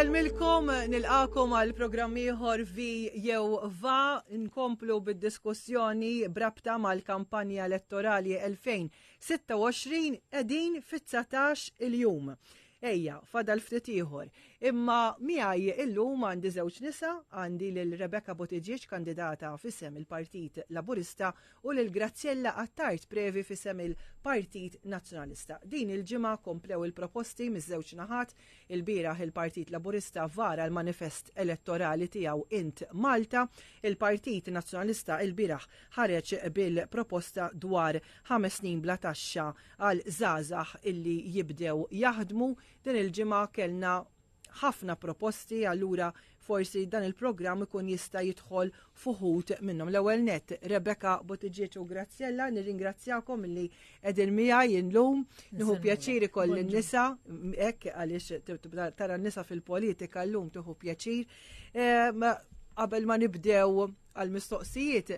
Nselmilkom, nilqakom għal programmi ieħor vi jew va nkomplu bid-diskussjoni brabta mal-kampanja elettorali 2026 qegħdin fit-19 il-jum. Ejja, fadal ftit ieħor. Imma miegħi illum għandi żewġ nisa, għandi lil Rebecca Buttigieg kandidata fisem il-Partit Laburista u lil Graziella Attard Previ fisem il-Partit Nazzjonalista. Din il-ġimgħa komplew il-proposti miż-żewġ naħat. Il-bieraħ il-Partit Laburista vara l-manifest elettorali tiegħu Int Malta. Il-Partit Nazzjonalista il-bieraħ ħareġ bil-proposta dwar 5 snin bla taxxa għal żgħażagħ illi jibdew jaħdmu. Din il-ġimgħa kellna ħafna proposti, allura forsi dan il-programm ikun jista' jidħol fuħut minnhom. L-ewwel nett Rebecca Buttigieg u Graziella, nirringrazzjakom li qegħdin miegħi llum. Nieħu pjaċir ikoll in-nisa hekk għaliex tara n-nisa fil-politika llum tieħu pjaċir. Qabel ma nibdew għall-mistoqsijiet,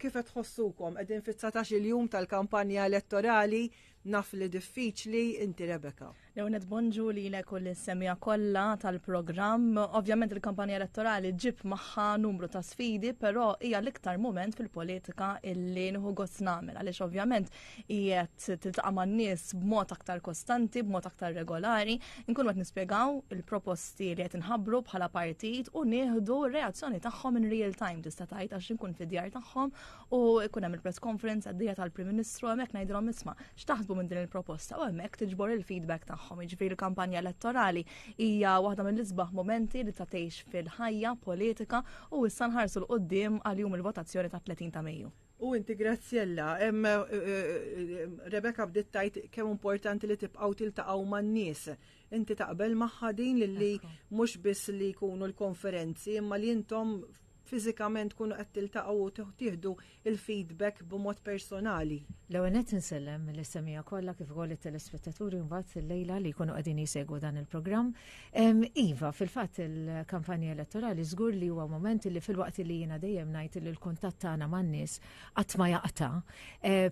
kif qed tħossukom qegħdin fit-19 il-jum tal-kampanja elettorali, naf li diffiċli, inti Rebecca. Lewnet bonġu li kull is-semja kollha tal-programm. Ovvjament il-kampanja elettorali ġib magħha numru ta' sfidi, però hija l-iktar moment fil-politika illi nieħu gost nagħmel għaliex ovvjament qiegħed tiltaqa' man-nies b'mod aktar kostanti, b'mod aktar regolari, nkunu qed nispjegaw il-proposti li qed inħabbru bħala partit u nieħdu r-reazzjoni tagħhom in real time tista' tgħid għax inkun fid-djar tagħhom u jkun hemm il-press conference għaddejja tal-Prim Ministru hemmhekk ngħidilhom isma' x'taħsbu minn din il-proposta u hemmhekk tiġbor il-feedback tagħhom. Jiġifieri il-kampanja elettorali hija waħda mill-isbaħ momenti li tagħtix fil-ħajja politika u issa nħarsu l-qudiem għal jum il-votazzjoni ta' 30 ta' Mejju. U inti Graziella, Rebecca bdiet tgħid kemm importanti li tibqgħu tiltaqgħu man-nies. Inti taqbel magħha din li mhux biss li jkunu l-konferenzi imma li intom fiżikament kunu qed tiltaqgħu u tieħdu il-feedback b'mod personali. L-ewwel nett insellem l-issemija kollha kif ukoll it-telespettaturi mbagħad illejla li jkunu qegħdin jsegwu dan il-programm. Iva, fil-fatt il-kampanja elettorali żgur li huwa moment li fil-waqt li jiena dejjem ngħid li l-kuntatt tagħna man-nies qatt ma jaqta',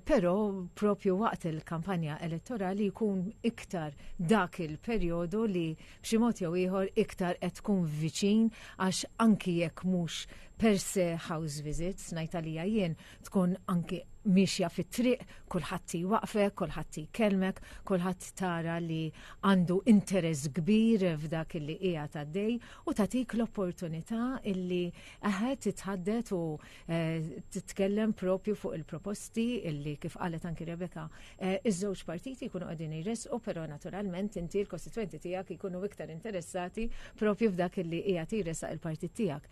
però propju waqt il-kampanja elettorali jkun iktar dak il-perjodu li b'xi mod jew ieħor iktar qed tkun viċin għax anki jekk mhux per se house visits, ngħid għalija jien tkun anki mixja fit-triq, kulħadd waqfek, kulħadd jkellmek, kulħadd tara li għandu interess kbir f'dak illi qiegħed għaddej u tagħtik l-opportunità illi titħaddet u titkellem propju fuq il-proposti illi kif qalet anki Rebecca iż-żewġ partiti jkunu qegħdin jresqu, però naturalment inti l-kostitwenti tiegħek jkunu iktar interessati propju f'dak illi qiegħed jresaq il-partit tiegħek.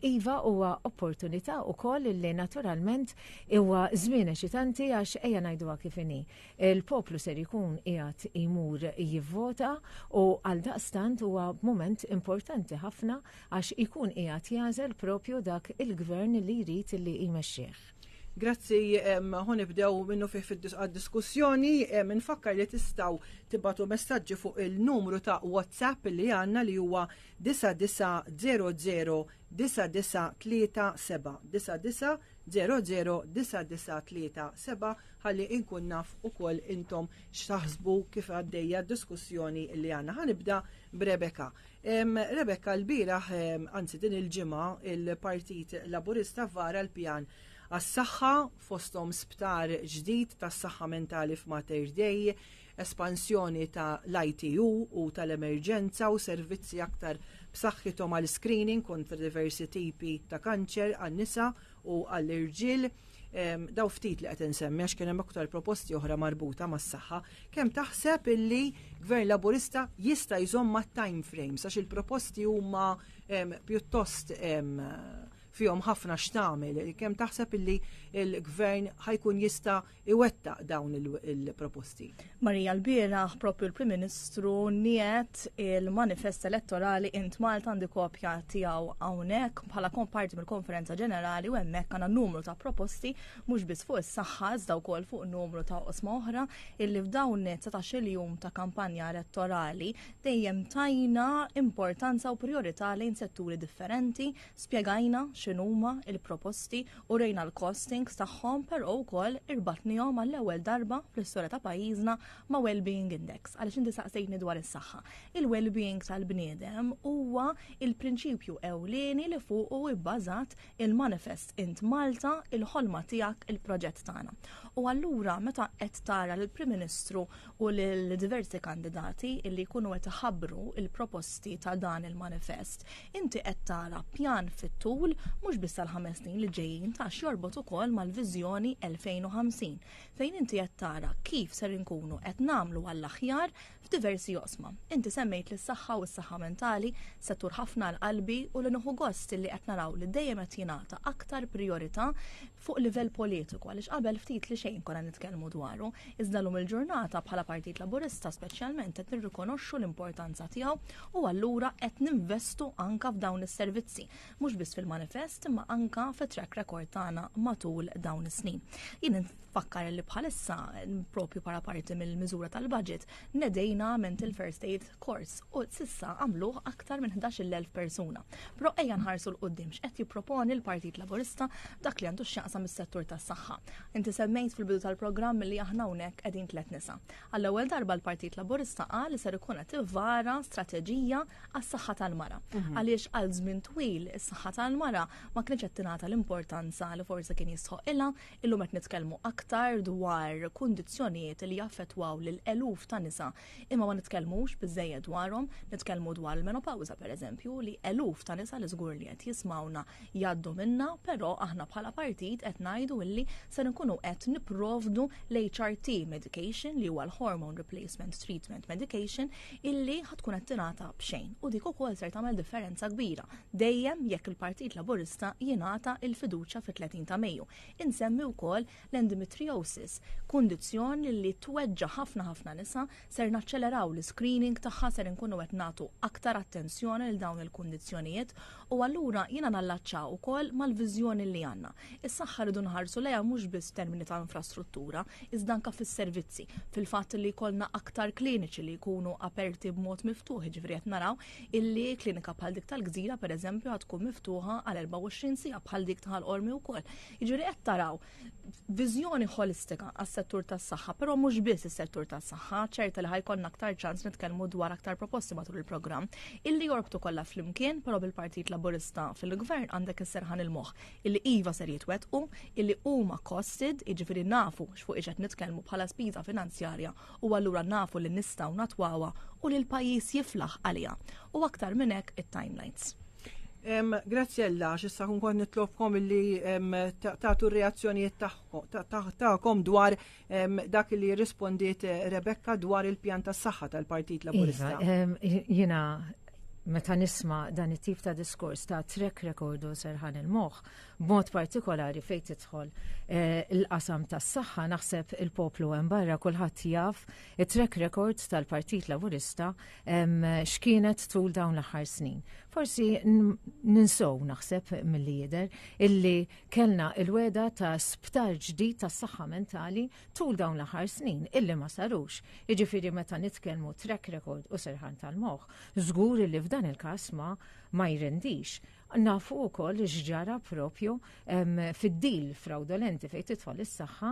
Iva huwa opportunità wkoll illi naturalment huwa żmien eċitanti għax ejja ngħiduha kif inhi. Il-poplu ser jkun qiegħed imur jivvota u għaldaqstant huwa mument importanti ħafna għax ikun qiegħed jażel propju dak il-gvern li jrid li jmexxih. Grazzi, ħonibdew minnu fih fid-diskussjoni, nfakkar li tistgħu tibgħatu messaġġi fuq il-numru ta' WhatsApp li għandna li huwa 9900 9937 9900 ħalli inkun naf ukoll intom x'taħsbu kif għaddejja d-diskussjoni li għandna. Ħanibda b'Rebecca. Rebecca l-bieraħ, anzi din il-ġimgħa il-Partit Laburista vara l-pjan għas-saħħa fosthom sptar ġdid tas-saħħa mentali f'Mater Dei, espansjoni ta' l-ITU u tal-emerġenza u servizzi aktar b'saħħithom għal screening kontra diversi tipi ta' kanċer għan-nisa u għall-irġiel. Daw ftit li qed insemmi għax kien hemm aktar proposti oħra marbuta mas-saħħa. Kemm taħseb illi Gvern Laburista jista' jżomm mat-time frames għax il-proposti huma pjuttost fihom ħafna x'tagħmel, kemm taħseb illi il-gvern ħajkun jista' iwettaq dawn il-proposti? Marija l-bieraħ propju l-Prim Ministru niet il-manifest elettorali Int Malta għandi kopja tiegħu hawnhekk bħala parti mill-Konferenza Ġenerali u hemmhekk għandna numru ta' proposti mhux biss fuq is-saħħa iżda wkoll fuq numru ta' oqsma oħra illi f'dawn 19 jum ta' kampanja elettorali dejjem tajna importanza u priorità lejn setturi differenti, spjegajna x'inhuma il-proposti u rejna l-costings tagħhom, però wkoll irbatnihom għall-ewwel darba fl-istorja ta' pajjiżna ma' Wellbeing Index. Għaliex inti saqsejtni dwar is-saħħa. Il-well-being tal-bniedem huwa il-prinċipju ewlieni li fuqu bbażat il-manifest int Malta, il-ħolma tiegħek, il-proġett tagħna. U allura meta qed tara lill-Prim Ministru u lil diversi kandidati illi jkunu qed iħabbru il-proposti ta' dan il-manifest, inti qed tara pjan fit-tul mhux biss tal-5 snin li ġejjin ta' jorbot ukoll mal-viżjoni 2050 fejn inti qed tara kif ser inkunu qed nagħmlu għall-aħjar f'diversi oqsma. Inti semmejt li s-saħħa u s-saħħa mentali settur ħafna l-qalbi u li nieħu gost li qed naraw li dejjem qed jingħata aktar priorità fuq livell politiku għaliex qabel ftit li xejn konna nitkellmu dwaru, iżda lum il-ġurnata bħala Partit Laburista speċjalment qed nirrikonoxxu l-importanza tiegħu u allura qed ninvestu anka f'dawn is-servizzi, mhux biss fil-manifest imma anka fit-track record tagħna matul dawn is-snin. Jien nfakkar li bħalissa propju para parti mill-miżura tal-budget nedejna mental first aid course u sissa għamluh aktar minn 11,000 persuna. Però ejja nħarsu l-qudiem x'qed jipproponi l-Partit Laburista dak li għandu x'jaqsam is-settur tas-saħħa. Inti semmejt fil-bidu tal-programm li aħna hawnhekk qegħdin 3 nisa. Għall-ewwel darba l-Partit Laburista qal li ser ikun qed ivvara strateġija għas-saħħa tal-mara. Għaliex għal żmien twil is-saħħa tal-mara ma kienx qed tingħata l-importanza li forsi kien jisħoq ilha, illum qed nitkellmu aktar dwar kundizzjonijiet li jaffettwaw lil eluf ta' nisa imma ma nitkellmux biżejjed dwarhom, nitkellmu dwar il-menopawża pereżempju li eluf ta' nisa li żgur li qed jismawna jgħaddu minna, però aħna bħala partit qed ngħidu illi se nkunu qed nipprovdu l-HRT medication li huwa l-hormone replacement treatment medication illi ħatkun qed tingħata b'xejn u dik ukoll ser tagħmel differenza kbira dejjem jekk il-Partit Laburista jingħata il-fiduċja fit-30 ta' Mejju. Insemmi wkoll l-endometriosis, kundizzjoni li tweġġa' ħafna nisa ser naċċeleraw l-screening tagħha ser nkunu qed nagħtu aktar attenzjoni lil dawn il-kundizzjonijiet u allura jiena nallaċċaw ukoll mal-viżjoni li għandna. Is-saħħa rridu nħarsu lejha mhux biss termini ta' infrastruttura, iżda anke fis-servizzi, fil-fatt li jkollna aktar kliniċi li jkunu aperti b'mod miftuħ, ġifieri qed naraw illi klinika bħal dik tal-Gżira pereżempju għad tkun miftuħa għal 24 siegħa bħal dik tal-Qormi wkoll. Jiġifieri qed taraw viżjoni holistika għas-settur tas-saħħa, però mhux biss is-settur tas-saħħa, ċerta li ħajkollna aktar ċans nitkellmu dwar aktar proposti matul il-programm illi jorbtu kollha flimkien, però bil-Partit Laburista fil-Gvern għandek isserħan il-moħħ illi iva ser jitwettqu, illi huma costed, jiġifieri nafu x'fuq qed nitkellmu bħala spiża finanzjarja u allura nafu li nistgħu natwawha u li l-pajjiż jiflaħ għaliha. U aktar minn hekk it-timelines. Grazzjella, xissa kun nitlobkom illi tagħtu r-reazzjonijiet tagħkom dwar dak li rispondiet Rebecca dwar il-pjan tas-saħħa tal-Partit Laburista. Jiena meta nisma' dan it-tip ta' diskors ta' track record u serħan il-moħħ, b'mod partikolari fejn tidħol il-qasam tas-saħħa naħseb il-poplu hemm barra kulħadd jaf it-track record tal-Partit Laburista x'kienet tul dawn l-aħħar snin. Forsi ninsow naħseb mill-lider illi kellna il-weda ta' sptar ġdid tas-saħħa mentali tul dawn l-aħħar snin illi ma sarux. Jiġifieri meta nitkellmu track record u serħan tal-moħħ, żgur li f'dan il-każ ma jrendix. Nafu wkoll x'ġara propju fid-deal fraudolenti fejn tidħol is-saħħa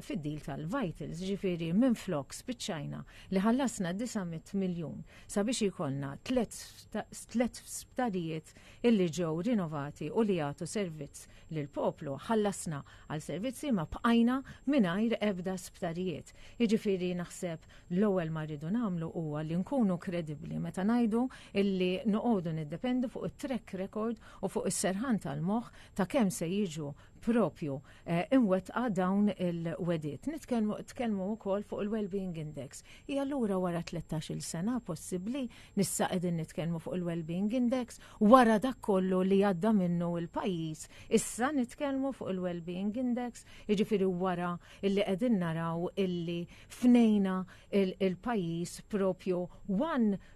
fid-deal tal-Vitals, ġifieri minflok spiċċajna li ħallasna 900 miljun sabiex ikollna tliet sptarijiet illi ġew rinnovati u li jagħtu servizz lil poplu, ħallasna għal servizzi ma bqajna mingħajr ebda sptarijiet. Jiġifieri naħseb l-ewwel ma rridu nagħmlu huwa li nkunu kredibbli meta ngħidu illi noqogħdu niddependu fuq it-track record u fuq is-serħan tal-moħħ ta' kemm se jiġu propju imwettqa dawn il-wediet. Tkellmu wkoll fuq il-Wellbeing Index. Hija allura wara 13-il sena possibbli nissa qegħdin nitkellmu fuq il-Wellbeing Index wara dak kollu li għadda minnu il-pajjiż. Issa nitkellmu fuq il-Wellbeing Index, jiġifieri wara illi qegħdin naraw illi fnejna il-pajjiż propju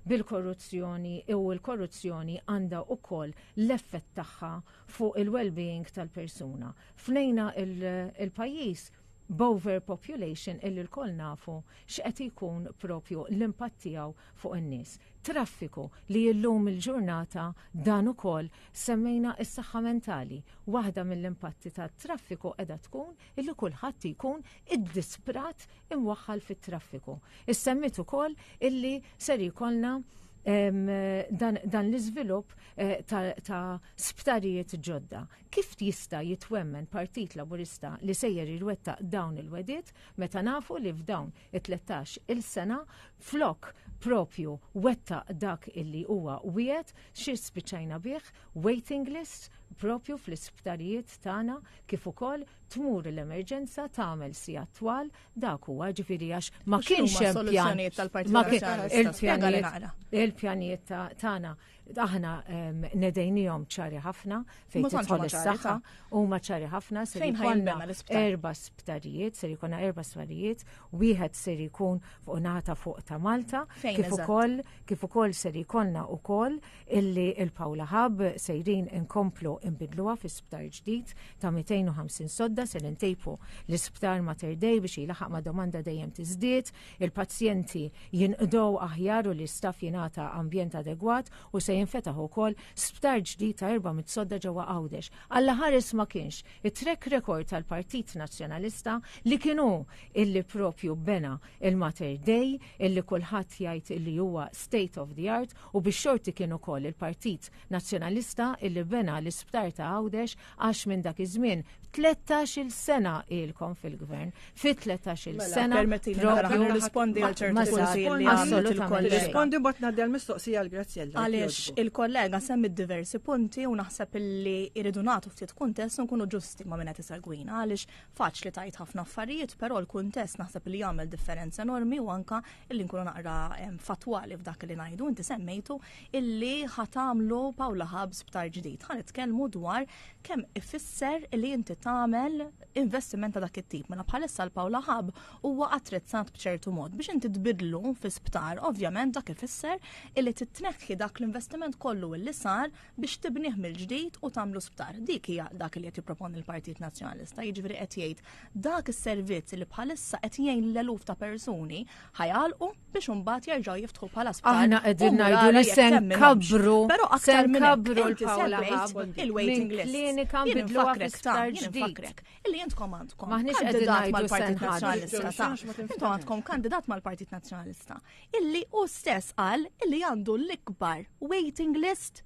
bil-korruzzjoni u l-korruzzjoni għandha wkoll l-effett tagħha fuq il-well-being tal-persuna. Fnejna il-pajjiż b'overpopulation illi l-koll nafu x'qed ikun propju l-impatt tiegħu fuq in-nies. Traffiku li llum il-ġurnata dan ukoll semmejna s-saħħa mentali. Waħda mill-impatti tat-traffiku qiegħda tkun illi kulħadd ikun iddisprat imwaħħal fit-traffiku. Issemmit ukoll illi ser jkollna dan l-iżvilupp ta' sptarijiet ġodda. Kif jista' jitwemmen Partit Laburista li sejjer jirwettaq dawn il-wedid meta nafu li f'dawn it-13 il-sena flok propju wettaq dak illi huwa wiegħed xi spiċċajna bih waiting list propju fl-isptarijiet tagħna kif ukoll tmur l-emerġenza tagħmel sija twal dak huwa ġifieri għax ma kienx hemm soluzzjonijiet tal-Partit il-pjanijiet tagħna aħna nedejnihom ċari ħafna fejn tidħol is-saħħa huma ċari ħafna se jkollna 4 sptarijiet, se jkollna 4 sptarijiet, wieħed se jkun fuq naħa fuq ta' Malta, kif ukoll se jkollna wkoll illi il-Pawla Hub sejrin inkomplu nbidluha fi sptar ġdid ta' 250 sodda se ntejpu l-isptar Mater Dei biex jilaħaq ma' domanda dejjem tiżdied, il-pazjenti jinqdew aħjar u l-istaff jingħata ambjent adegwat u se jinfetaħ ukoll sptar ġdid ta' 400 sodda ġewwa Għawdex. Alla ħares ma kienx it-track record tal-Partit Nazzjonalista li kienu illi propju bena il-Mater Dei illi kulħadd jgħid illi huwa state of the art u bix-xorti kienu ukoll il-Partit Nazzjonalista illi bena l-isptar ta' Għawdex għax minn dak iż-żmien 13 sena ilkom fil-gvern. Fi 13 sena propju rispondi għal ċertu punti li għamlet il-kollega. Rispondi bot ngħaddi l-mistoqsija għal Grazzjella. Għaliex il-kollega semmi diversi punti u naħseb li irridu nagħtu ftit kuntest u nkunu ġusti ma' min qed isegwina għaliex faċli tajt ħafna affarijiet, però l-kuntest naħseb li jagħmel differenza enormi u anka illi nkunu naqra fatwali f'dak li ngħidu. Inti semmejtu illi ħatamlu Pawla Hub sptar ġdid. Ħanitkellmu dwar kemm ifisser li inti tagħmel investiment ta' dak it-tip. Mela bħalissa l-Pawla Hub huwa attrezzat b'ċertu mod biex inti tbidlu fi sptar, ovvjament dak ifisser illi titneħħi dak l-investiment kollu illi sar biex tibnih mill-ġdid u tagħmlu sptar. Dik hija dak li qed jipproponi l-Partit Nazzjonalista. Jiġifieri qed jgħid dak is-servizz li bħalissa qed jgħin l-eluf ta' persuni ħajalqu biex imbagħad jerġgħu jiftħu bħala sptar. Aħna qegħdin ngħidu li se nkabru l-Pawla Hub il-waiting list. Klinika nbidluha fi sptar ġdid. Illi jentkom għandkom Maħniex qegħdin ngħidu mal-Partit Nazzjonalista. Intom għandkom kandidat mal-Partit Nazzjonalista illi hu stess qal illi għandu l-ikbar waiting list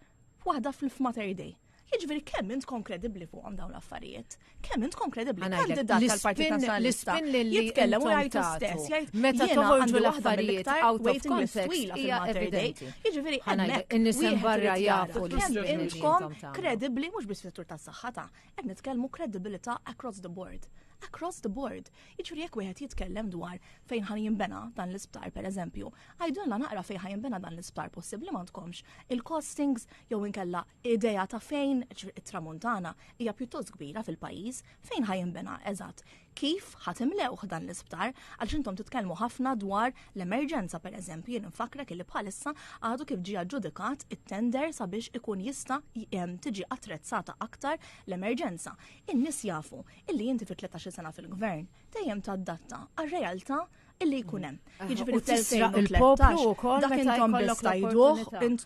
waħda fil-Mater Dei. Jiġifieri kemm intkom kredibbli fuqhom dawn l-affarijiet? Kemm intkom kredibbli? Kandidat tal-Partit Nazzjonalista jitkellem u jgħid stess, jgħid meta toħorġu l-affarijiet out of context hija evidenti. Jiġifieri hemmhekk in-nies barra jafu kemm intkom kredibbli mhux biss fis-settur tas-saħħa qed nitkellmu credibilità across the board. Across the board. Jiġifieri jekk wieħed jitkellem dwar fejn ħan jinbena dan l-isptar pereżempju, għajdulna naqra fejn ħan jinbena dan l-isptar possibbli ma tkomx il-costings jew inkella idea ta' fejn it-Tramuntana hija pjuttost kbira fil-pajjiż fejn ħan jinbena eżatt. Kif ħatimlewh dan l-isptar għaliex intom titkellmu ħafna dwar l-emerġenza pereżempju jien infakkrek illi bħalissa għadu kif ġie aġġudikat it-tender sabiex ikun jista' tiġi attrezzata aktar l-emerġenza. In-nies jafu illi inti fi 13 sena fil-gvern dejjem tadatta għar-realtà illi jkun hemm. Jiġifieri il-poplu dak intom bistajduh,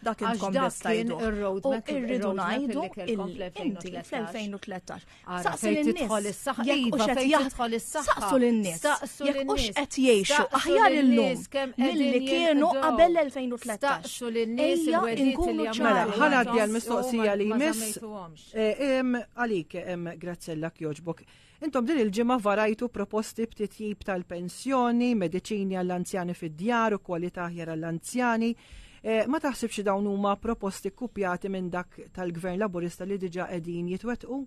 dak intom bistajduh. U irridu ngħidu illi inti fl-2013 saqsu lin-nies saqsu lin-nies jekk hux qed jgħixu aħjar illum milli kienu qabel l-2013. Saqsu lin-nies il-wedid ħanaddi għall-mistoqsija li jmiss għalik Grazzella jogħġbok. Intom din il-ġimgħa varajtu proposti b'titjib tal-pensjoni, mediċini għall-anzjani fid-djar u kwalità aħjar għall-anzjani. Ma taħsibx dawn huma proposti kkupjati minn dak tal-Gvern Laburista li diġà qegħdin jitwettqu?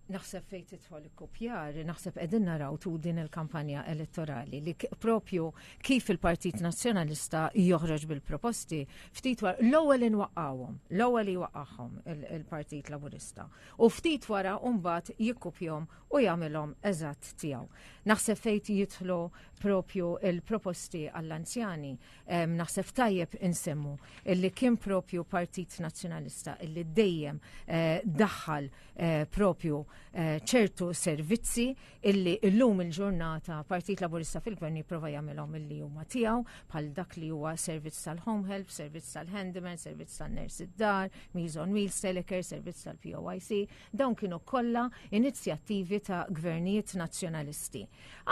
Naħseb fejn tidħol ikkupjar, naħseb qegħdin naraw tu din il-kampanja elettorali li propju kif il-Partit Nazzjonalista joħroġ bil-proposti ftit wara l-ewwel inwaqqawhom, l-ewwel jwaqqagħhom il-Partit Laburista. U ftit wara mbagħad jikkupjhom u jagħmilhom eżatt tiegħu. Naħseb fejn jidħlu propju il-proposti għall-anzjani, naħseb tajjeb insemmu illi kien propju Partit Nazzjonalista illi dejjem daħħal propju ċertu servizzi illi illum il-ġurnata Partit Laburista fil-Gvern jipprova jagħmilhom illi huma tiegħu, bħal dak li huwa servizz tal-home help, servizz tal-handyman, servizz tan-ners id-dar, Meals on Wheels, Telecare, servizz tal-POIC, dawn kienu kollha inizjattivi ta' gvernijiet nazzjonalisti.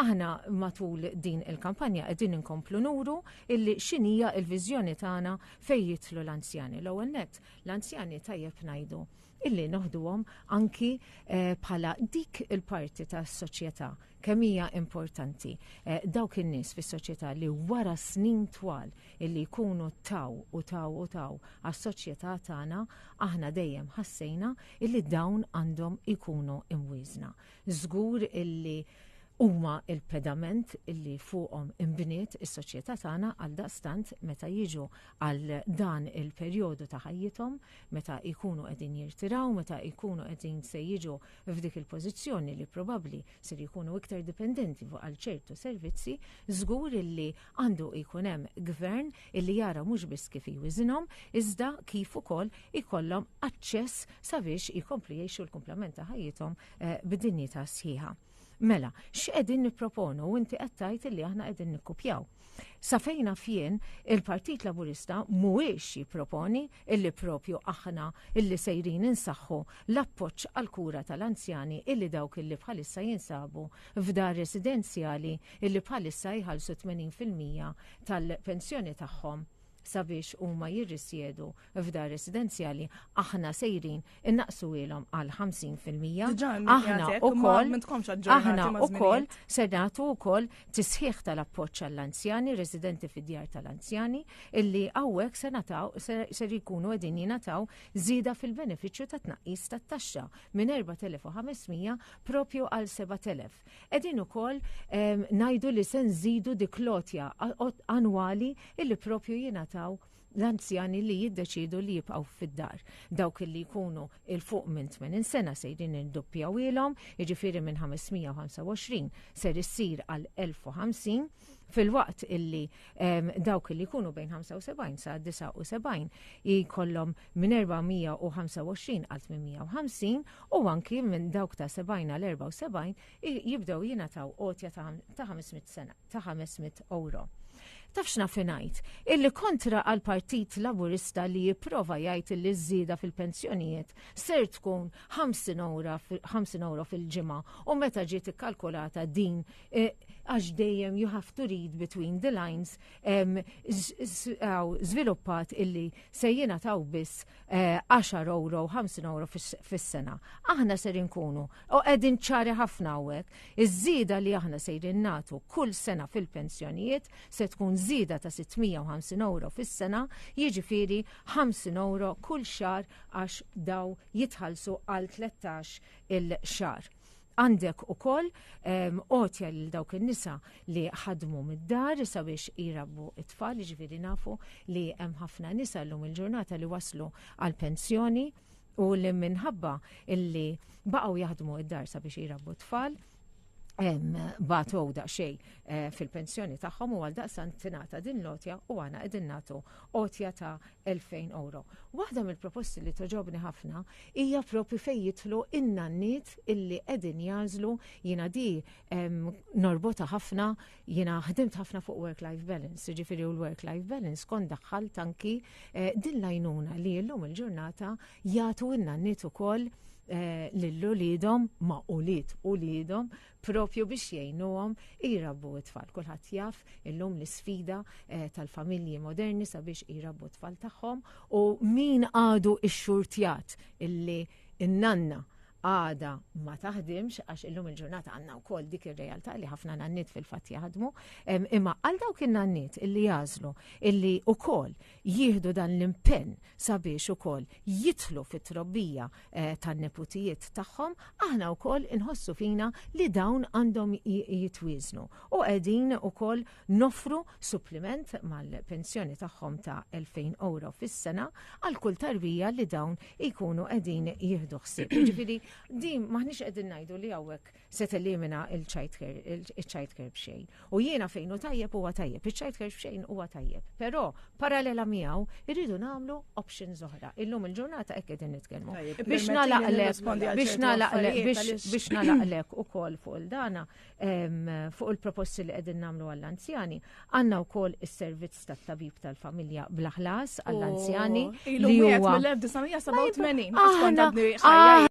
Aħna matul din il-kampanja qegħdin inkomplu nuru illi x'inhija l-viżjoni tagħna fejn jitlu l-anzjani. L-ewwel nett, l-anzjani tajjeb ngħidu illi noħduhom anki bħala dik il-parti tas-soċjetà kemm hija importanti. Dawk in-nies fis-soċjetà li wara snin twal illi jkunu taw għas-soċjetà tagħna, aħna dejjem ħassejna illi dawn għandhom ikunu imwiżna. Żgur illi huma il-pedament illi fuqhom inbniet is-soċjetà tagħna għal daqstant meta jiġu għal dan il-perjodu ta' ħajjithom, meta jkunu qegħdin jirtiraw, meta jkunu qegħdin se jiġu f'dik il-pożizzjoni li probabbli se jkunu iktar dipendenti fuq għal ċertu servizzi, żgur illi għandu jkun hemm gvern illi jara mhux biss kif jwiżinhom, iżda kif ukoll ikollhom aċċess sabiex jkomplu jgħixu l-kumplament ta' ħajjithom bid-dinjità sħiħa. Mela, x'qegħdin nipproponu u inti qed tgħid illi aħna qegħdin nikkupjaw. Sa fejna fien il-Partit Laburista mhuwiex jipproponi illi propju aħna illi sejrin insaħħu l-appoġġ għal kura tal-anzjani illi dawk illi bħalissa jinsabu f'dar residenzjali illi bħalissa jħallsu 80% tal-pensjoni tagħhom sabiex huma jirrisjedu f'dar residenzjali, aħna sejrin innaqsu ilhom għal 50%. Aħna ukoll se nagħtu wkoll tisħiħ tal-appoġġ għall-anzjani residenti fid-djar tal-anzjani illi hawnhekk se nataw se jkunu qegħdin jingħataw żieda fil-benefiċċju ta' tnaqqis tat-taxxa minn 4,500 propju għal 7,000. Qegħdin ukoll ngħidu li se nżidu dik lotja annwali illi propju jingħataw l-anzjani li jiddeċidu li jibqgħu fid-dar. Dawk li jkunu il-fuq minn 80 sena sejrin indoppjaw ilhom, jiġifieri minn 525 ser issir għal 1050, fil-waqt illi dawk li jkunu bejn 75 sa 79 jkollhom minn 425 għal 850 u anki minn dawk ta' 70 għal 74 jibdew jingħataw qotja ta' 500 sena, ta' 500 euro. Tafx nafinajt, illi kontra għal Partit Laburista li jipprova jgħid illi żieda fil-pensjonijiet ser tkun 50 euro fil-ġimgħa u meta ġiet ikkalkulata din għax dejjem you have to read between the lines żviluppat illi se jingħataw biss 10 euro, 50 euro fis-sena. Aħna ser inkunu u qegħdin ċari ħafna hawnhekk, iż-żieda li aħna sejrin nagħtu kull sena fil-pensjonijiet se tkun żieda ta' 650 euro fis-sena, jiġifieri 50 euro kull xahar għax daw jitħallsu għal 13 il-xahar. Għandek ukoll qotja lil dawk in-nisa li ħadmu mid-dar sabiex jirabbu it-tfal, jiġifieri nafu li hemm ħafna nisa llum il-ġurnata li waslu għal pensjoni u li minħabba illi baqgħu jaħdmu id-dar sabiex jirabbu t-tfal batu daqsxejn fil-pensjoni tagħhom u għal daqsan tingħata din lotja u għana qegħdin nagħtu qotja ta' 2000 euro. Waħda mill-proposti li toġobni ħafna hija propri fejn jidħlu in-nanniet illi qegħdin jażlu, jiena di norbota ħafna, jiena ħdimt ħafna fuq work-life balance, jiġifieri l-work-life balance kont daħħalt anki din l-għajnuna li llum il-ġurnata jagħtu in-nanniet ukoll lill-ulidhom ma' ulidhom propju biex jgħinuhom jirabbu t-tfal. Kulħadd jaf illum l-isfida tal-familji moderni sabiex jirabbu t-tfal tagħhom u min għadu x-xurtjat illi in-nanna għada ma taħdimx għax illum il-ġurnata għandna wkoll dik ir-realtà li ħafna nannit fil-fatt jaħdmu, imma għal dawk in-nannit illi jażlu illi wkoll jieħdu dan l-impenn sabiex ukoll jidħlu fit-trobbija tan-neputijiet tagħhom, aħna wkoll inħossu fina li dawn għandhom jitwiżnu u qegħdin ukoll nofru suppliment mal-pensjoni tagħhom ta' 2000 euro fis-sena għal kull tarbija li dawn ikunu qegħdin jieħdu ħsieb. Ġifieri din maħniex qegħdin ngħidu li hawnhekk se tellimina il-child care b'xejn. U jiena fejn hu tajjeb huwa tajjeb, il-child care b'xejn huwa tajjeb. Però parallela miegħu irridu nagħmlu options oħra. Illum il-ġurnata hekk qegħdin nitkellmu. Biex nagħlaqlek ukoll fuq il-dana fuq il-proposti li qegħdin nagħmlu għall-anzjani, għandna wkoll is-servizz tat-tabib tal-familja bl-ħlas għall-anzjani li huwa mill-1987.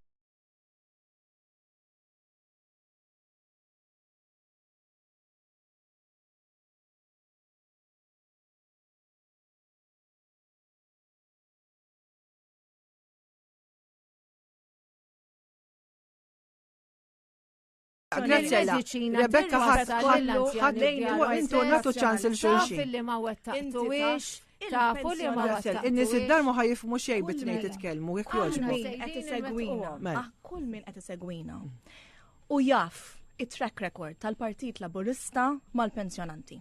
Grazzella, Rebecca intu natu ċans il-xulxin. Fil-li ma wettaqtuwix, tafu li ma wettaqtuwix. In-nies id-dar ma ħajifmu xej bit-tnejn titkellmu, jekk jogħġbu. Kull min qed isegwina. U jaf it-track record tal-Partit Laburista mal-pensjonanti.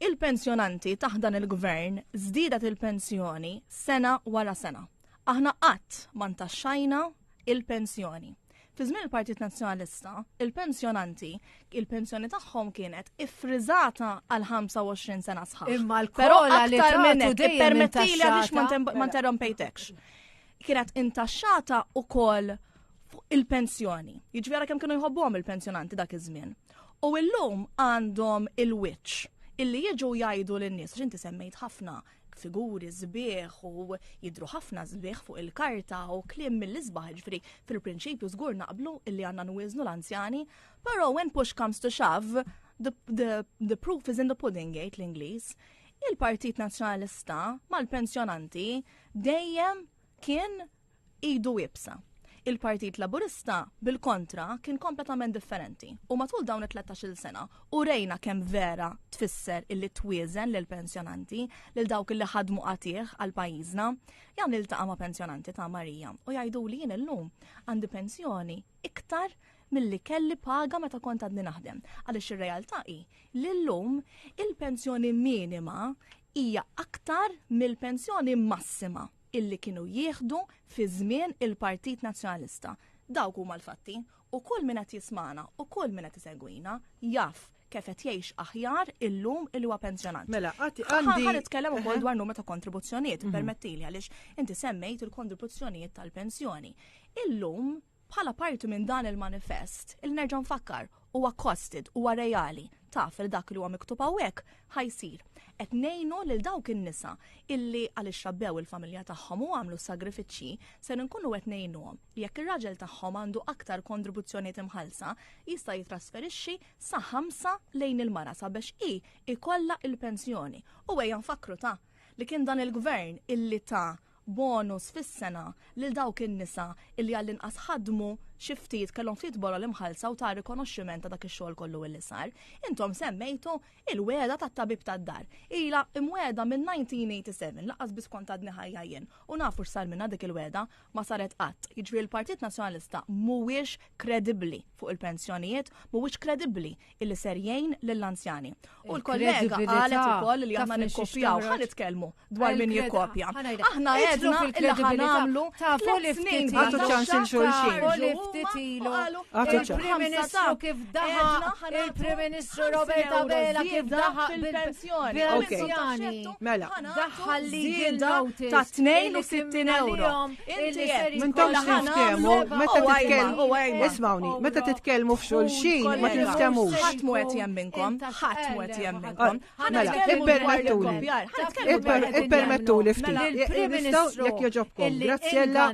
Il-pensjonanti taħdan il-gvern żdiedet il-pensjoni sena wara sena. Aħna qatt ma ntaxxajna il-pensjoni. Fi żmien il-Partit Nazzjonalista, il-pensjonanti, il-pensjoni tagħhom kienet iffriżata għal 25 sena sħaħ. Imma l-kola li tagħtu permettili għaliex ma interrompejtekx. Kienet intaxxata wkoll fuq il-pensjoni. Jiġifieri kemm kienu jħobbuhom il-pensjonanti dak iż-żmien. U llum għandhom il-wiċċ illi jiġu jgħidu lin-nies x'inti semmejt ħafna figuri żbieħ u jidru ħafna żbieħ fuq il-karta u kliem mill-isbaħ, ġifieri fil-prinċipju żgur naqblu illi għandna nwiżnu l-anzjani, però when push comes to shove, the proof is in the pudding, jgħid l-Ingliż. Il-Partit Nazzjonalista mal-pensjonanti dejjem kien idu wibsa. Il-Partit Laburista bil-kontra kien kompletament differenti. U matul dawn 13 sena u rejna kemm vera tfisser illi twieżen lil pensjonanti lil dawk illi ħadmu qatih għal pajjiżna, jan niltaqa' ma' pensjonanti ta' Marija u jgħidu li jien illum għandi pensjoni iktar milli kelli paga meta kont għadni naħdem. Għaliex ir-realtà hi li llum il-pensjoni minima hija aktar mill-pensjoni massima illi kienu jieħdu fi żmien il-Partit Nazzjonalista. Dawk huma l-fatti u kull min qed jismana u kull min qed isegwina jaf kif qed jgħix aħjar illum il huwa pensjonant. Mela, għandi nitkellem ukoll dwar numru ta' kontribuzzjonijiet, permettili għaliex inti semmejt il-kontribuzzjonijiet tal-pensjoni. Illum bħala parti minn dan il-manifest, il-nerġa' nfakkar huwa costed, huwa reali, taf il dak li huwa miktub hawnhekk ħajsir. Qed ngħinu lil dawk in-nisa illi għaliex rabbew il-familja tagħhom u għamlu sagrifiċċji se nkunu qed ngħinuhom li jekk ir-raġel tagħhom għandu aktar kontribuzzjonijiet imħallsa jista' jitrasferixxi sa 5 lejn il-mara sabiex ikollha il-pensjoni. U ejja nfakru ta' li kien dan il-gvern illi ta' bonus fis-sena lil dawk in-nisa illi għall-inqas ħadmu xi ftit kellhom ftit bora l-imħallsa u ta' rikonoxximent ta' dak ix-xogħol kollu illi sar. Intom semmejtu il-weda tat-tabib tad-dar. Ilha imweda minn 1987 laqas biss kont għadni ħajja jien. U nafu x'sar minna dik il-weda ma saret qatt. Jiġri l-Partit Nazzjonalista mhuwiex kredibbli fuq il-pensjonijiet, mhuwiex kredibbli illi ser jgħin lill-anzjani. U l-kollega qalet ukoll li aħna nikkopjaw ħa nitkellmu dwar min jikkopja. Aħna għedna illi ħanamlu tafu li ftit ħatu ċans il-xulxin. Il-Prim Ministru kif daħa, il-Prim Ministru Roberta Bela kif daħa bil-pensjoni. Mela, daħħal li ta' 62 euro. Mintom niftemu, meta titkellmu, ismawni, meta titkellmu f'xulxin, ma tinftemux. ħatmu qed jemminkom, ħatmu qed jemminkom. Ippermettu li ftit. Il-Prim Ministru jekk joġobkom. Grazzjella.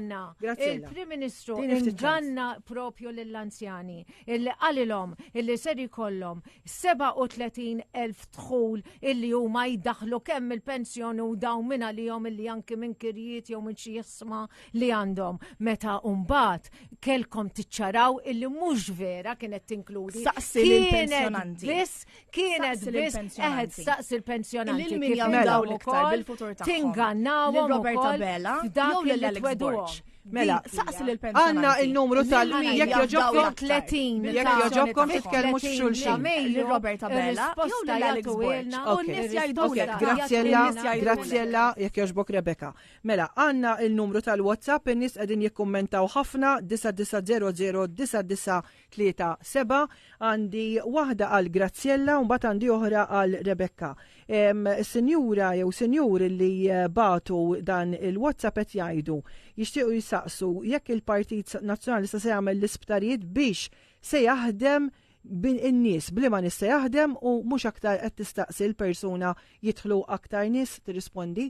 Il-Prim Ministru inganna propju lill-anzjani illi qalilhom illi ser ikollhom 37,000 dħul illi huma jdaħlu kemm il-pensjoni u dawn minn għalihom illi anke minn kirjiet jew minn xi jisma li għandhom. Meta mbagħad kellkom tiċċaraw illi mhux vera kienet tinkludi. Saqsi lill-pensjonanti. Kienet biss saqsi l-pensjonanti. Kif jagħmlu l-iktar bil-futur tagħhom. Tingannawhom Roberta Bela jew lill-Alex Borg. Mela, saqsi l-pensjonanti. Għanna il-numru tal-jek joġobkom 30. Jek joġobkom titkellmu xulxin. Roberta Bella, jew l-Alex Borg. U n-nies jgħidu Grazzjella, jek joġbok Rebecca. Mela, għanna il-numru tal-WhatsApp, in-nies qegħdin jikkummentaw ħafna 0900-9937 għandi waħda għal Graziella u mbagħad għandi oħra għal Rebecca. Sinjura jew sinjur li batu dan il-WhatsApp qed jgħidu jixtiequ jisaqsu jekk il-Partit Nazzjonalista se jagħmel l-isptarijiet biex se jaħdem bin in-nies bliema nies se jaħdem u mhux aktar qed tistaqsi l-persuna jidħlu aktar nies tirrispondi.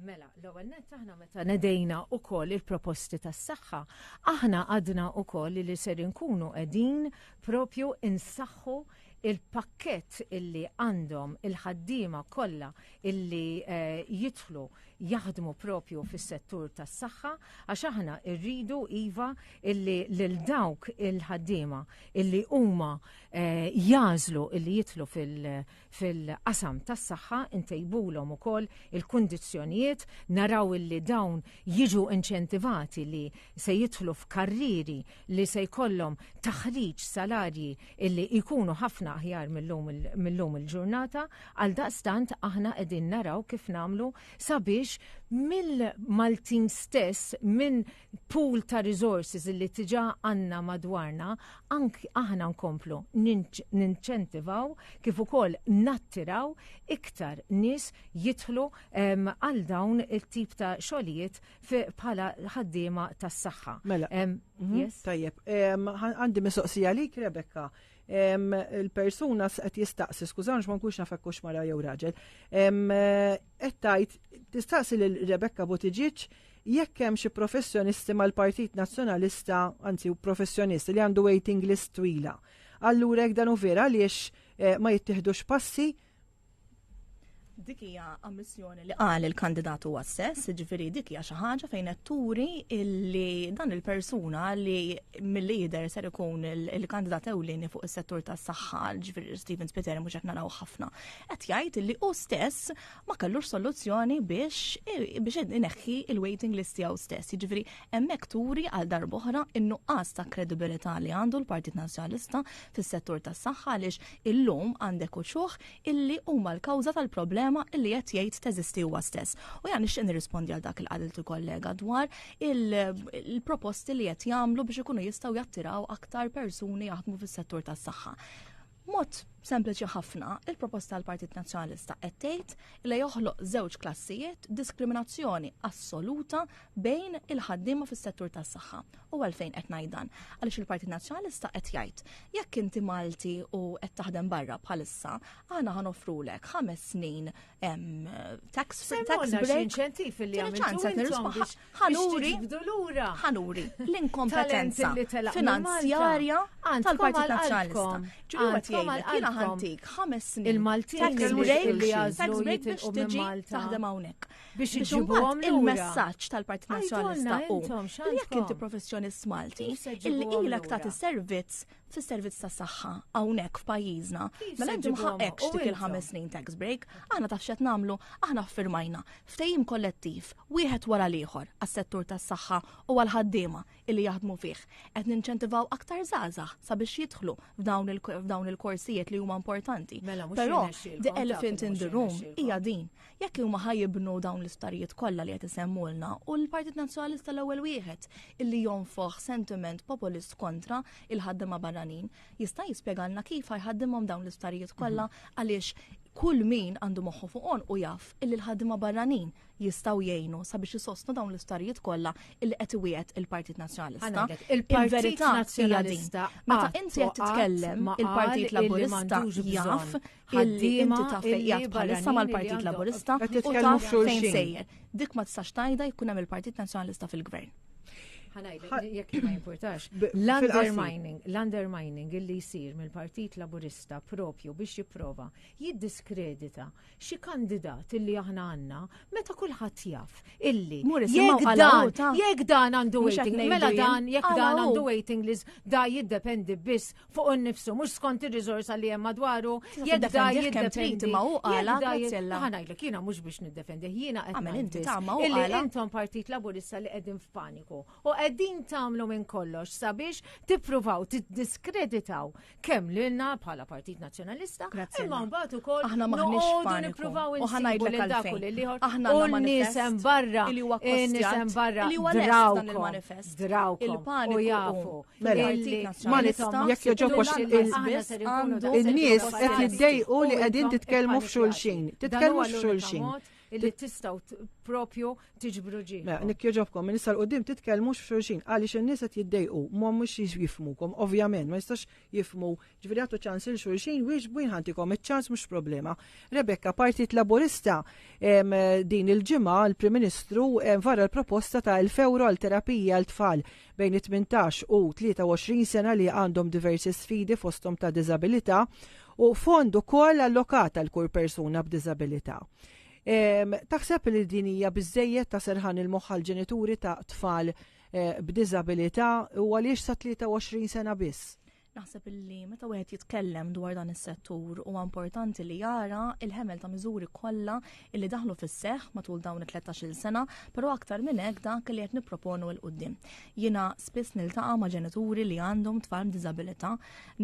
Mela, l-ewwel nett aħna meta nedejna wkoll il-proposti tas-saħħa, aħna għadna wkoll li ser inkunu qegħdin propju insaħħu il-pakkett illi għandhom il-ħaddiema kollha illi jidħlu jaħdmu propju fis-settur tas-saħħa għax aħna rridu iva illi lil dawk il-ħaddiema illi huma jażlu illi jidħlu fil-qasam tas-saħħa intejbulhom ukoll il-kundizzjonijiet naraw illi dawn jiġu inċentivati li se jidħlu f'karriri li se jkollhom taħriġ salarji illi jkunu ħafna aħjar millum il-ġurnata għal daqstant aħna qegħdin naraw kif nagħmlu sabiex mill-Maltin stess minn pool ta' resources illi tiġa għandna madwarna anki aħna nkomplu ninċentivaw kif ukoll nattiraw iktar nies jidħlu għal dawn il-tip ta' xogħlijiet bħala ħaddiema tas-saħħa. Mela, tajjeb, għandi mistoqsija lik Rebecca. Il-persuna qed jistaqsi, skużawni ma nkunx nafakkux mara jew raġel, qed tgħid tistaqsi lil Rebecca Buttigieg jekk hemm xi professjonisti mal-Partit Nazzjonalista, anzi professjonisti li għandu waiting list twila. Allura hekk dan hu vera għaliex ma jittieħdux passi. Dik hija ammissjoni li qal il-kandidat huwa stess, ġifieri dik hija xi ħaġa fejn qed turi illi dan il-persuna li mill-lider ser ikun il-kandidat ewlieni fuq is-settur tas-saħħa, ġifieri Stephen Spiteri mhux qed naraw ħafna. Qed jgħid illi hu stess ma kellux soluzzjoni biex ineħħi il-waiting list tiegħu stess. Jiġifieri hemmhekk turi għal darb'oħra in-nuqqas ta' kredibilità li għandu l-Partit Nazzjonalista fis-settur tas-saħħa għaliex illum għandek uċuħ illi huma l-kawża tal-problema illi qed jgħid teżisti huwa stess. U jgħan nixtieq nirrispondi għal dak il-qadiltu kollega dwar il-proposti li qed jagħmlu biex ikunu jistgħu jattiraw aktar persuni jaħdmu fis-settur tas-saħħa. Mod sempliċi ħafna, il-proposta tal-Partit Nazzjonalista qed tgħid li joħloq żewġ klassijiet diskriminazzjoni assoluta bejn il-ħaddiema fis-settur tas-saħħa. U għalfejn qed ngħid dan? Għaliex il-Partit Nazzjonalista qed jgħid jekk inti Malti u qed taħdem barra bħalissa, aħna ħanoffrulek 5 snin tax break. Ħanuri l-inkompetenza finanzjarja tal-Partit Nazzjonalista. Jiena ħantik 5 snin il-Maltin tax break biex tiġi taħdem hawnhekk. Biex iġibuhom il-messaġġ tal-Partit Nazzjonalista li jekk inti professjonist Malti illi ilek tagħti servizz fis-servizz tas-saħħa hawnhekk f'pajjiżna, mela inti ma ħaqekx dik il-5 snin tax break, aħna taf x'qed nagħmlu, aħna ffirmajna ftehim kollettiv wieħed wara l-ieħor għas-settur tas-saħħa u għall-ħaddiema illi jaħdmu fih. Qed ninċentivaw aktar żgħażagħ sabiex jidħlu f'dawn il-korsijiet li huma importanti. Però the elephant in the room hija din. Jekk huma ħajibnu dawn l-istarijiet kollha li qed isemmulna u l-Partit Nazzjonalista l-ewwel wieħed illi jonfoħ sentiment populist kontra il-ħaddiema barranin, jista' jispjegalna kif ħajħaddimhom dawn l-istarijiet kollha għaliex kull min għandu moħħu fuqhom u jaf illi l-ħaddiema barranin jistgħu jgħinu sabiex isostnu dawn l-istarijiet kollha illi qed iwiegħed il-Partit Nazzjonalista. Il-Partit Nazzjonalista meta inti qed titkellem il-Partit Laburista jaf illi inti taf qiegħed bħalissa mal-Partit Laburista u taf fejn sejjer. Dik ma tistax tajda jkun hemm il-Partit Nazzjonalista fil-Gvern. Jekk ma jimpurtax. L-undermining illi jsir mill-Partit Laburista propju biex jipprova jiddiskredita xi kandidat illi aħna għandna meta kulħadd jaf illi jekk dan għandu waiting, mela dan jekk dan għandu waiting list da jiddependi biss fuq innifsu mhux skont ir-riżors li hemm madwaru, jekk da jiddependi ma' uqala Grazzella. Ħanajlek jiena mhux biex niddefendi, jiena qed illi intom Partit Laburista li qegħdin f'paniku. Qegħdin tagħmlu minn kollox sabiex tippruvaw tiddiskreditaw kemm lilna bħala Partit Nazzjonalista, imma mbagħad ukoll aħna maħniex nippruvaw u ħanajdlek għalfejn. Aħna u nisem barra, nisem barra drawkom il-paniku u jafu. Jekk joġobx il-nies qed jiddejqu li qegħdin titkellmu f'xulxin. Titkellmu f'xulxin. Illi tistaw propju tiġbru ġi. Nik joġobkom, minissa l-qoddim titkellmux f'xulxin, għaliex in-nies qed jiddejqu, ma mhux jifmukom, ovvjament, ma jistax jifmu, ġifieri għatu ċans il-xulxin, wieġbu ħantikom iċ-ċans mhux problema. Rebecca, Partit Laburista din il-ġimgħa l-Prim Ministru vara l-proposta ta' 1,000 euro għal terapija għal tfal bejn 18 u 23 sena li għandhom diversi sfidi fosthom ta' diżabilità u fond ukoll allokata l kull persuna b'diżabilità. Taħseb li din hija biżejjed ta' serħan il-moħħ l-ġenituri ta' tfal b'diżabilità u għaliex sa 23 sena biss? Naħseb illi meta wieħed jitkellem dwar dan is-settur huwa importanti li jara il-ħemel ta' miżuri kollha illi daħlu fis-seħħ matul dawn it-13-il sena, però aktar minn hekk dak li qed nipproponu l qudiem. Jiena spiss niltaqa' ma' ġenituri li għandhom tfal b'diżabilità,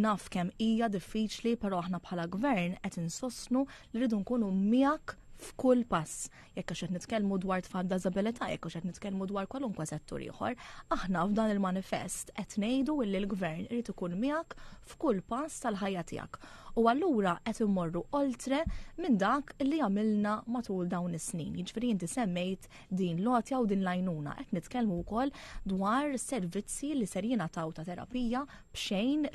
naf kemm hija diffiċli, però aħna bħala gvern qed insostnu li rridu nkunu miegħek f'kull pass. Jekk għax qed nitkellmu dwar tfal b'diżabilità, jekk għax qed nitkellmu dwar kwalunkwe settur ieħor, aħna f'dan il-manifest qed ngħidu li l-gvern irid ikun miegħek f'kull pass tal-ħajja tiegħek. U allura qed immorru oltre minn dak li għamilna matul dawn is-snin. Jiġifieri inti semmejt din lotja u din lajnuna. Qed nitkellmu wkoll dwar servizzi li ser jingħataw ta' terapija b'xejn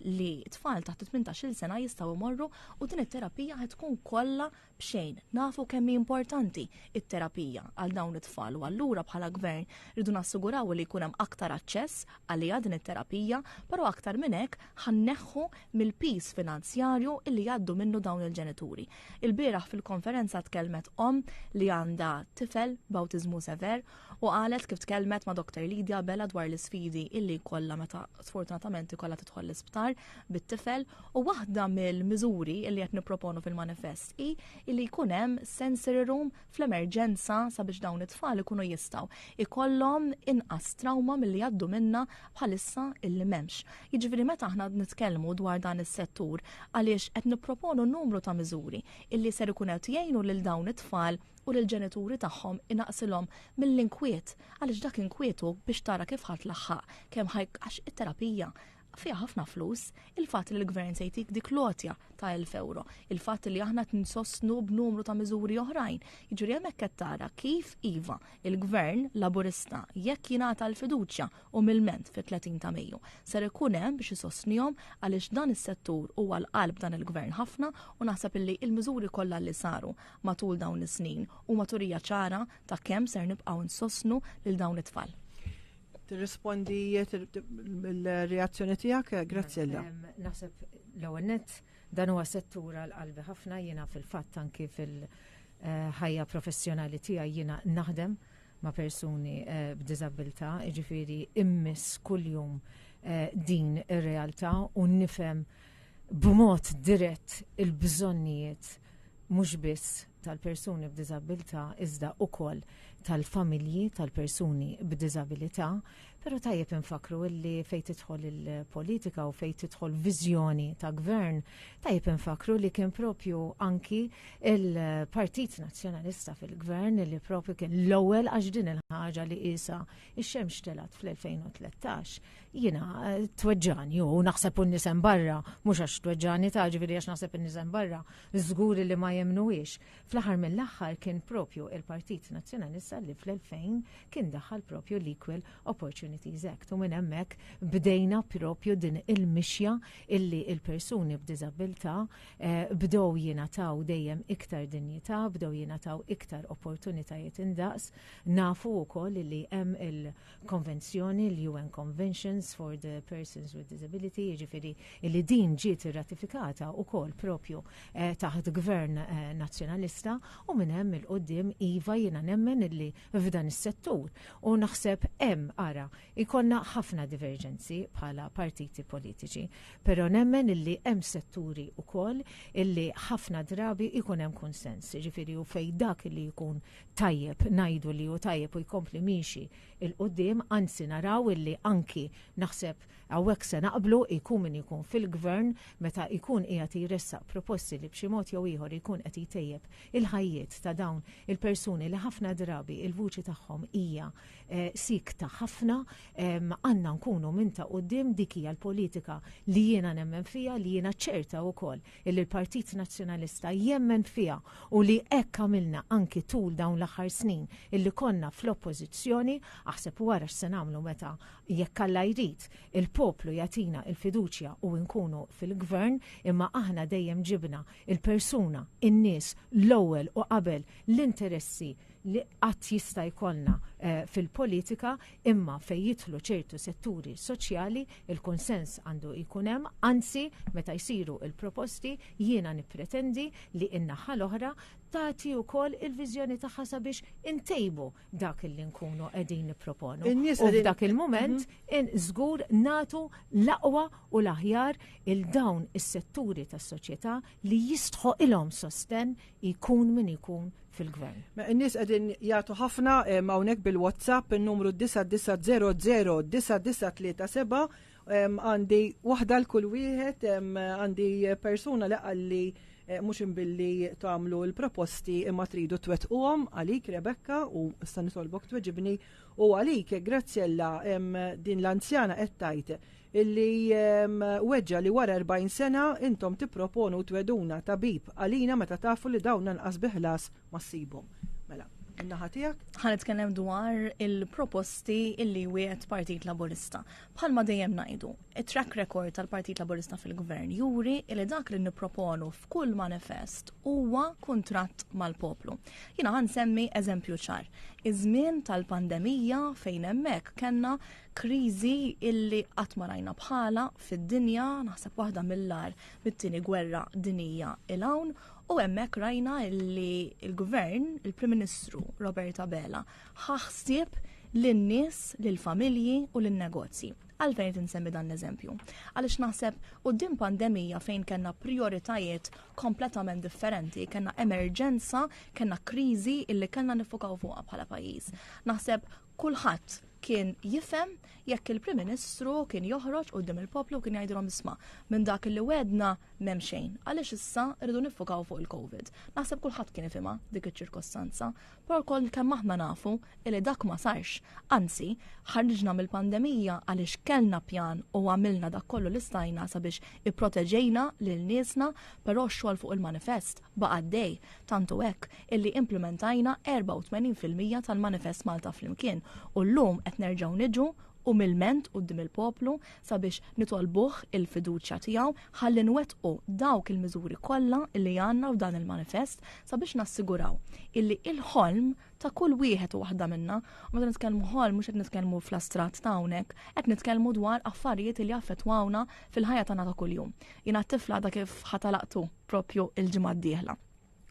li tfal taħt 18-il sena jistgħu jmorru u din it-terapija qed tkun kollha b'xejn. Nafu kemm importanti it-terapija għal dawn it-tfal u allura bħala gvern rridu nassiguraw li jkun hemm aktar aċċess għalija din it-terapija, però aktar minn hekk ħanneħħu mill-pis finanzjarju illi jgħaddu minnu dawn il-ġenituri. Il-bieraħ fil-konferenza tkellmet li għandha tifel b'awtiżmu sever u qalet kif tkellmet ma' Dr. Lidja Bella dwar l-isfidi illi kollha meta sfortunatament ikollha tidħol l-isptar bit-tifel u waħda mill-miżuri illi qed nipproponu fil-manifest hi illi jkun hemm sensory room fl-emerġenza sabiex dawn it-tfal ikunu jistgħu ikollhom inqas trauma milli jgħaddu minna bħalissa illi m'hemmx. Jiġifieri meta aħna nitkellmu dwar dan is-settur għaliex qed nipproponu numru ta' miżuri illi ser ikun qed jgħinu lil dawn it-tfal u lill-ġenituri tagħhom inaqsilhom mill-inkwiet għaliex dak inkwetu biex tara kif ħadd laħħaq kemm għax it-terapija fiha ħafna flus, il-fatt li l-gvern se jtik dik lotja ta' 1,000 euro, il-fatt li aħna tinsostnu b'numru ta' miżuri oħrajn. Jiġri hemmhekk qed tara kif iva il-gvern Laburista jekk jingħata l-fiduċja u mill-ment fit-30 ta' Mejju ser ikun hemm biex isostnihom għaliex dan is-settur huwa l-qalb dan il-gvern ħafna u naħseb illi l-miżuri kollha li saru matul dawn is-snin huma turija ċara ta' kemm ser nibqgħu nsostnu lil dawn it-tfal. Tirrispondi l-reazzjoni tiegħek? Grazzella. Naħseb l-ewwel nett dan huwa settur għall-qalbi ħafna, jiena fil-fatt anki fil-ħajja professjonali tiegħi jiena naħdem ma' persuni b'diżabilità, jiġifieri immiss kuljum din ir-realtà u nifhem b'mod dirett il-bżonnijiet mhux biss tal-persuni b'diżabilità iżda wkoll tal-familji tal-persuni b'diżabilità, però tajjeb infakru illi fejn tidħol il-politika u fejn tidħol viżjoni ta' gvern, tajjeb infakru li kien propju anki il-Partit Nazzjonalista fil-gvern li propju kien l-ewwel għax din il-ħaġa li qisha ix-xemx telat fl-2013. Jiena tweġġani u naħseb un-nisem barra, mhux għax tweġġani ta' ġifieri għax naħseb in-nisem barra, żgur li ma jemnuwiex. Fl-aħħar mill-aħħar kien propju il-Partit Nazzjonalista li fl-2000 kien daħħal propju l-Equal Opportunities Act u minn hemmhekk bdejna propju din il-mixja illi il-persuni b'diżabilità bdew jingħataw dejjem iktar dinjità, bdew jingħataw iktar opportunitajiet indaqs. Nafu wkoll li hemm il-konvenzjoni l-UN Conventions for the Persons with Disability, jiġifieri li din ġiet irratifikata wkoll propju taħt gvern nazzjonalista u minn hemm il-qudiem iva jiena nemmen possibbli f'dan is-settur. U naħseb hemm ara ikonna ħafna divergenzi bħala partiti politiċi, però nemmen illi hemm setturi wkoll illi ħafna drabi ikun hemm konsens, ġifieri u fej dak li jkun tajjeb ngħidu li hu tajjeb u jkompli miexi il-qudiem, anzi naraw illi anki naħseb hawnhekk se naqblu jkun min ikun fil-gvern meta jkun qiegħed jressaq proposti li b'xi mod jew ieħor jkun qed jtejjeb il-ħajjiet ta' dawn il-persuni li ħafna drabi il-vuċi tagħhom hija sikta ħafna, għandna nkunu minn ta' quddiem dik hija l-politika li jiena nemmen fiha, li jiena ċerta wkoll illi l-Partit Nazzjonalista jemmen fiha u li hekk għamilna anki tul dawn l-aħħar snin illi konna fl-oppożizzjoni, aħseb wara x'se nagħmlu meta jekk Alla jrid il-poplu jagħtina il-fiduċja u nkunu fil-gvern, imma aħna dejjem ġibna il-persuna, in-nies l-ewwel u qabel l-interessi li qatt jista' jkollna fil-politika, imma fejn jidħlu ċertu setturi soċjali il-konsens għandu jkun hemm, anzi meta jsiru il-proposti jiena nippretendi li in-naħa l-oħra tagħti wkoll il-viżjoni tagħha sabiex intejbu dak li nkunu qegħdin nipproponu. U f'dak il-mument żgur nagħtu l-aqwa u l-aħjar il dawn is-setturi tas-soċjetà li jistħu ilhom sosten jkun min ikun fil-gvern. In-nies qegħdin jagħtu ħafna hawnhekk bil-WhatsApp in-numru 9900 9937 għandi waħda l-kull wieħed, għandi persuna li qalli mhux imbilli tagħmlu l-proposti imma tridu twettquhom għalik Rebecca u issa nitolbok tweġibni u għalik Grazzella din l-anzjana qed tgħid illi weġġa li wara 40 sena intom tipproponu tweduna tabib għalina meta tafu li dawn anqas biħlas ma ssibhom. Mela, in-naħa tiegħek? Ħanitkellem dwar il-proposti illi wieħed Partit Laburista. Bħalma dejjem ngħidu, it-track record tal-Partit Laburista fil-Gvern juri li dak li nipproponu f'kull manifest huwa kuntratt mal-poplu. Jiena ħansemmi eżempju ċar. Iż-żmien tal-pandemija fejn hemmhekk kellna kriżi illi qatt ma rajna bħala fid-dinja, naħseb waħda mill-ar mit-tieni gwerra dinija il-hawn, u hemmhekk rajna illi il-Gvern, il-Prim Ministru Roberta Bela ħaħsieb lin-nies, lill-familji u lin-negozji. Għalfejn tinsemmi dan l-eżempju. Għaliex naħseb quddiem pandemija fejn kellna prioritajiet kompletament differenti, kellna emerġenza, kellna kriżi illi kellna nifokaw fuqha bħala pajjiż. Naħseb kulħadd kien jifhem jekk il-Prim Ministru kien joħroġ quddiem il-poplu kien jgħidilhom isma' minn dak li wedna m'hemm xejn, għaliex issa rridu niffokaw fuq il-COVID. Naħseb kulħadd kien ifhimha dik iċ-ċirkostanza, però wkoll kemm aħna nafu li dak ma sarx. Anzi, ħarġna mill-pandemija għaliex kellna pjan u għamilna dak kollu li stajna sabiex ipproteġejna lil niesna, però x-xogħol fuq il-manifest baqa' għaddej tantu hekk illi implementajna 84% tal-manifest Malta flimkien u llum qed nerġgħu niġu umilment quddiem il-poplu sabiex nitolbuh il-fiduċja tiegħu ħalli nwettqu dawk il-miżuri kollha li għandna f'dan il-manifest sabiex nassiguraw illi il-ħolm ta' kull wieħed u waħda minna, u meta nitkellmu ħolm mhux qed nitkellmu fl-astrat ta' hawnhekk, qed nitkellmu dwar affarijiet li affettwawna fil-ħajja tagħna ta' kuljum. Jiena t-tifla da kif ħatalaqtu propju il-ġimgħa d-dieħla.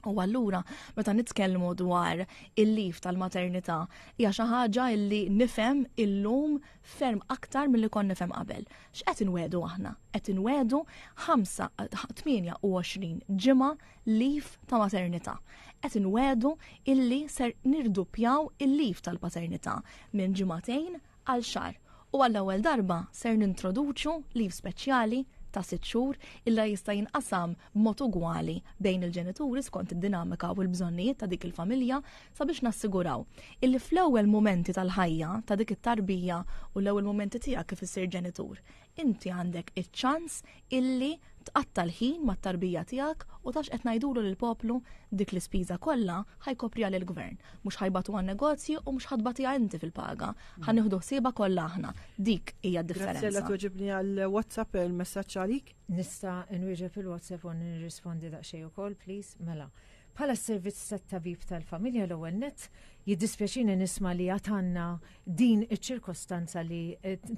U allura meta nitkellmu dwar il-lif tal-maternità hija xi ħaġa li nifhem illum ferm aktar milli kon nifhem qabel. X'qed inwedu aħna? Qed inwedu 28 ġimgħa lif ta' maternità. Qed inwedu illi ser nirdupjaw il-lif tal-paternità minn ġimagħtejn għal xahar. U għall-ewwel darba ser nintroduċu lif speċjali ta' 6 xhur illa jista' jinqasam b'mod ugwali bejn il-ġenituri skont id-dinamika u l-bżonnijiet ta' dik il-familja sabiex nassiguraw illi fl-ewwel momenti tal-ħajja ta' dik it-tarbija u l-ewwel momenti tiegħek kif issir ġenitur, inti għandek iċ-ċans illi tqatta l-ħin mat-tarbija tiegħek u tax qed ngħidulu lill-poplu dik l-ispiża kollha ħajkopriha lill-gvern. Mhux ħajbatu għan-negozju u mhux ħadbatija inti fil-paga. Ħanieħdu ħsiebha kollha aħna. Dik hija d-differenza. Grazzella tweġibni għall-WhatsApp il-messaġġ għalik. Nista' nwieġeb il-WhatsApp u nirrispondi daqsxejn ukoll, please. Mela. Bħala s-servizz tat-tabib tal-familja l-ewwel nett jiddispjaċini nisma li għatanna din iċ-ċirkostanza li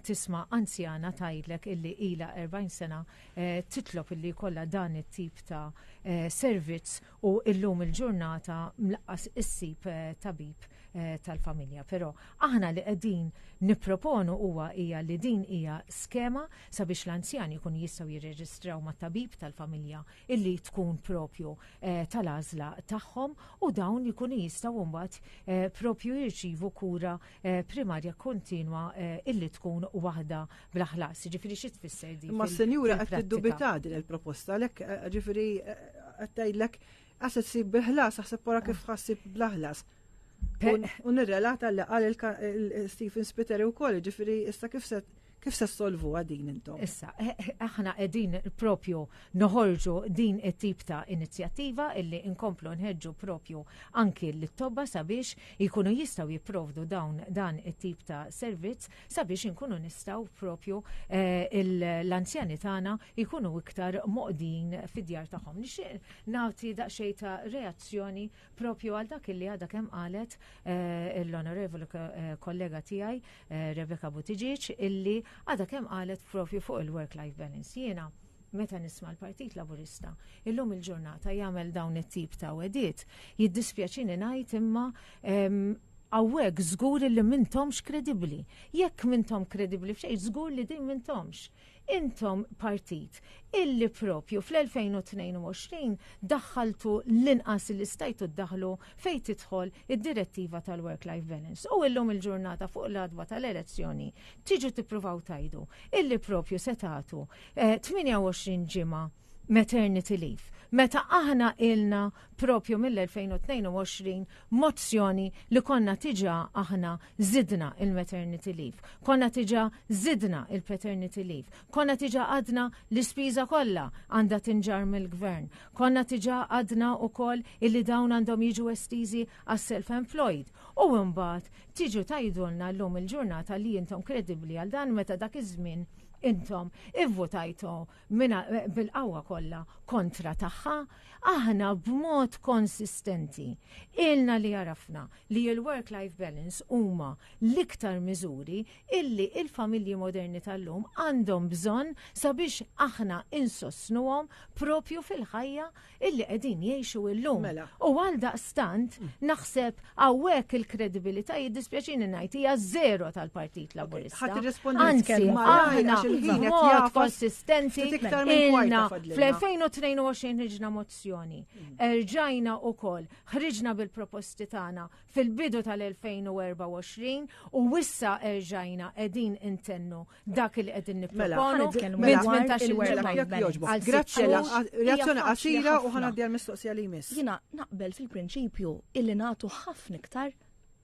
tisma anzjana tajdlek illi ila 40 sena titlob illi kolla dan it-tip ta' servizz u illum il-ġurnata mlaqqas issib tabib tal-familja. Però aħna li qegħdin nipproponu huwa hija li din hija skema sabiex l-anzjani jkunu jistgħu jirreġistraw mat-tabib tal-familja illi tkun propju tal-għażla tagħhom u dawn jkunu jistgħu mbagħad propju jirċievu kura primarja kontinwa illi tkun waħda bl-aħlas. Ġifieri xi tfisser din? Ma s-senjura qed tiddubita din il-proposta għalhekk ġifieri qed tgħidlek għas issib bil-ħlas aħseb wara kif ħassib bl-aħlas. U nirrelata li qal Stephen Spiteri wkoll, ġifieri issa kif se solvu għadin intom? Issa, aħna qegħdin propju noħorġu din it-tip ta' inizjattiva illi inkomplu nħeġġu propju anki l-tobba sabiex jkunu jistgħu jipprovdu dan it-tip ta' servizz sabiex inkunu nistgħu propju l-anzjani tagħna jkunu iktar moqdin fid-djar tagħhom. Nixtieq nagħti daqsxejn ta' reazzjoni propju għal dak illi għadha kemm qalet l-onorevoli kollega tiegħi Rebecca Buttigieg illi għada kemm qalet propju fuq il-work-life balance. Jiena meta nisma' l-Partit Laburista illum il-ġurnata jagħmel dawn it-tip ta' wedid, jiddispjaċini ngħid imma għawek żgur li mintomx kredibbli. Jekk mintom kredibbli f'xejn żgur li din mintomx. Intom partit illi propju fl-2022 daħħaltu l-inqas li stajtu ddaħlu fejn tidħol id-direttiva tal-work-life balance. U illum il-ġurnata fuq l-adwa tal-elezzjoni tiġu tippruvaw tajdu illi propju setatu 28 ġimgħa maternity leave. Meta aħna ilna propju mill-2022 mozzjoni li konna tiġa aħna zidna il-maternity leave, konna tiġa zidna il-paternity leave, konna tiġa għadna l-ispiża kollha għandha tinġar mill-gvern, konna tiġa għadna ukoll illi dawn għandhom jiġu estiżi għas-self-employed. U mbagħad tiġu tajdulna llum il-ġurnata li intom kredibbli għal dan meta dak iż-żmien intom ivvotajtu bil-qawwa kollha kontra tagħha, aħna b'mod konsistenti ilna li jarafna li l-work-life balance huma l-iktar miżuri illi il-familji moderni tal-lum għandhom bżonn sabiex aħna insostnuhom propju fil-ħajja illi qegħdin jgħixu illum. U għal daqstant naħseb hawnhekk il-kredibilità jiddispjaċini ngħid hija żero tal-Partit Laburista. Anzi, aħna b'mod konsistenti ilna fl-2022 ħriġna mozzjoni. Erġajna wkoll ħriġna bil-proposti tagħna fil-bidu tal-2024 u wissa erġajna qegħdin intennu dak li qegħdin nipproponu minn 18 il-ġimgħa. Grazzi, reazzjoni qasira u ħanaddi għall-mistoqsija li jmiss. Jiena naqbel fil-prinċipju illi nagħtu ħafna iktar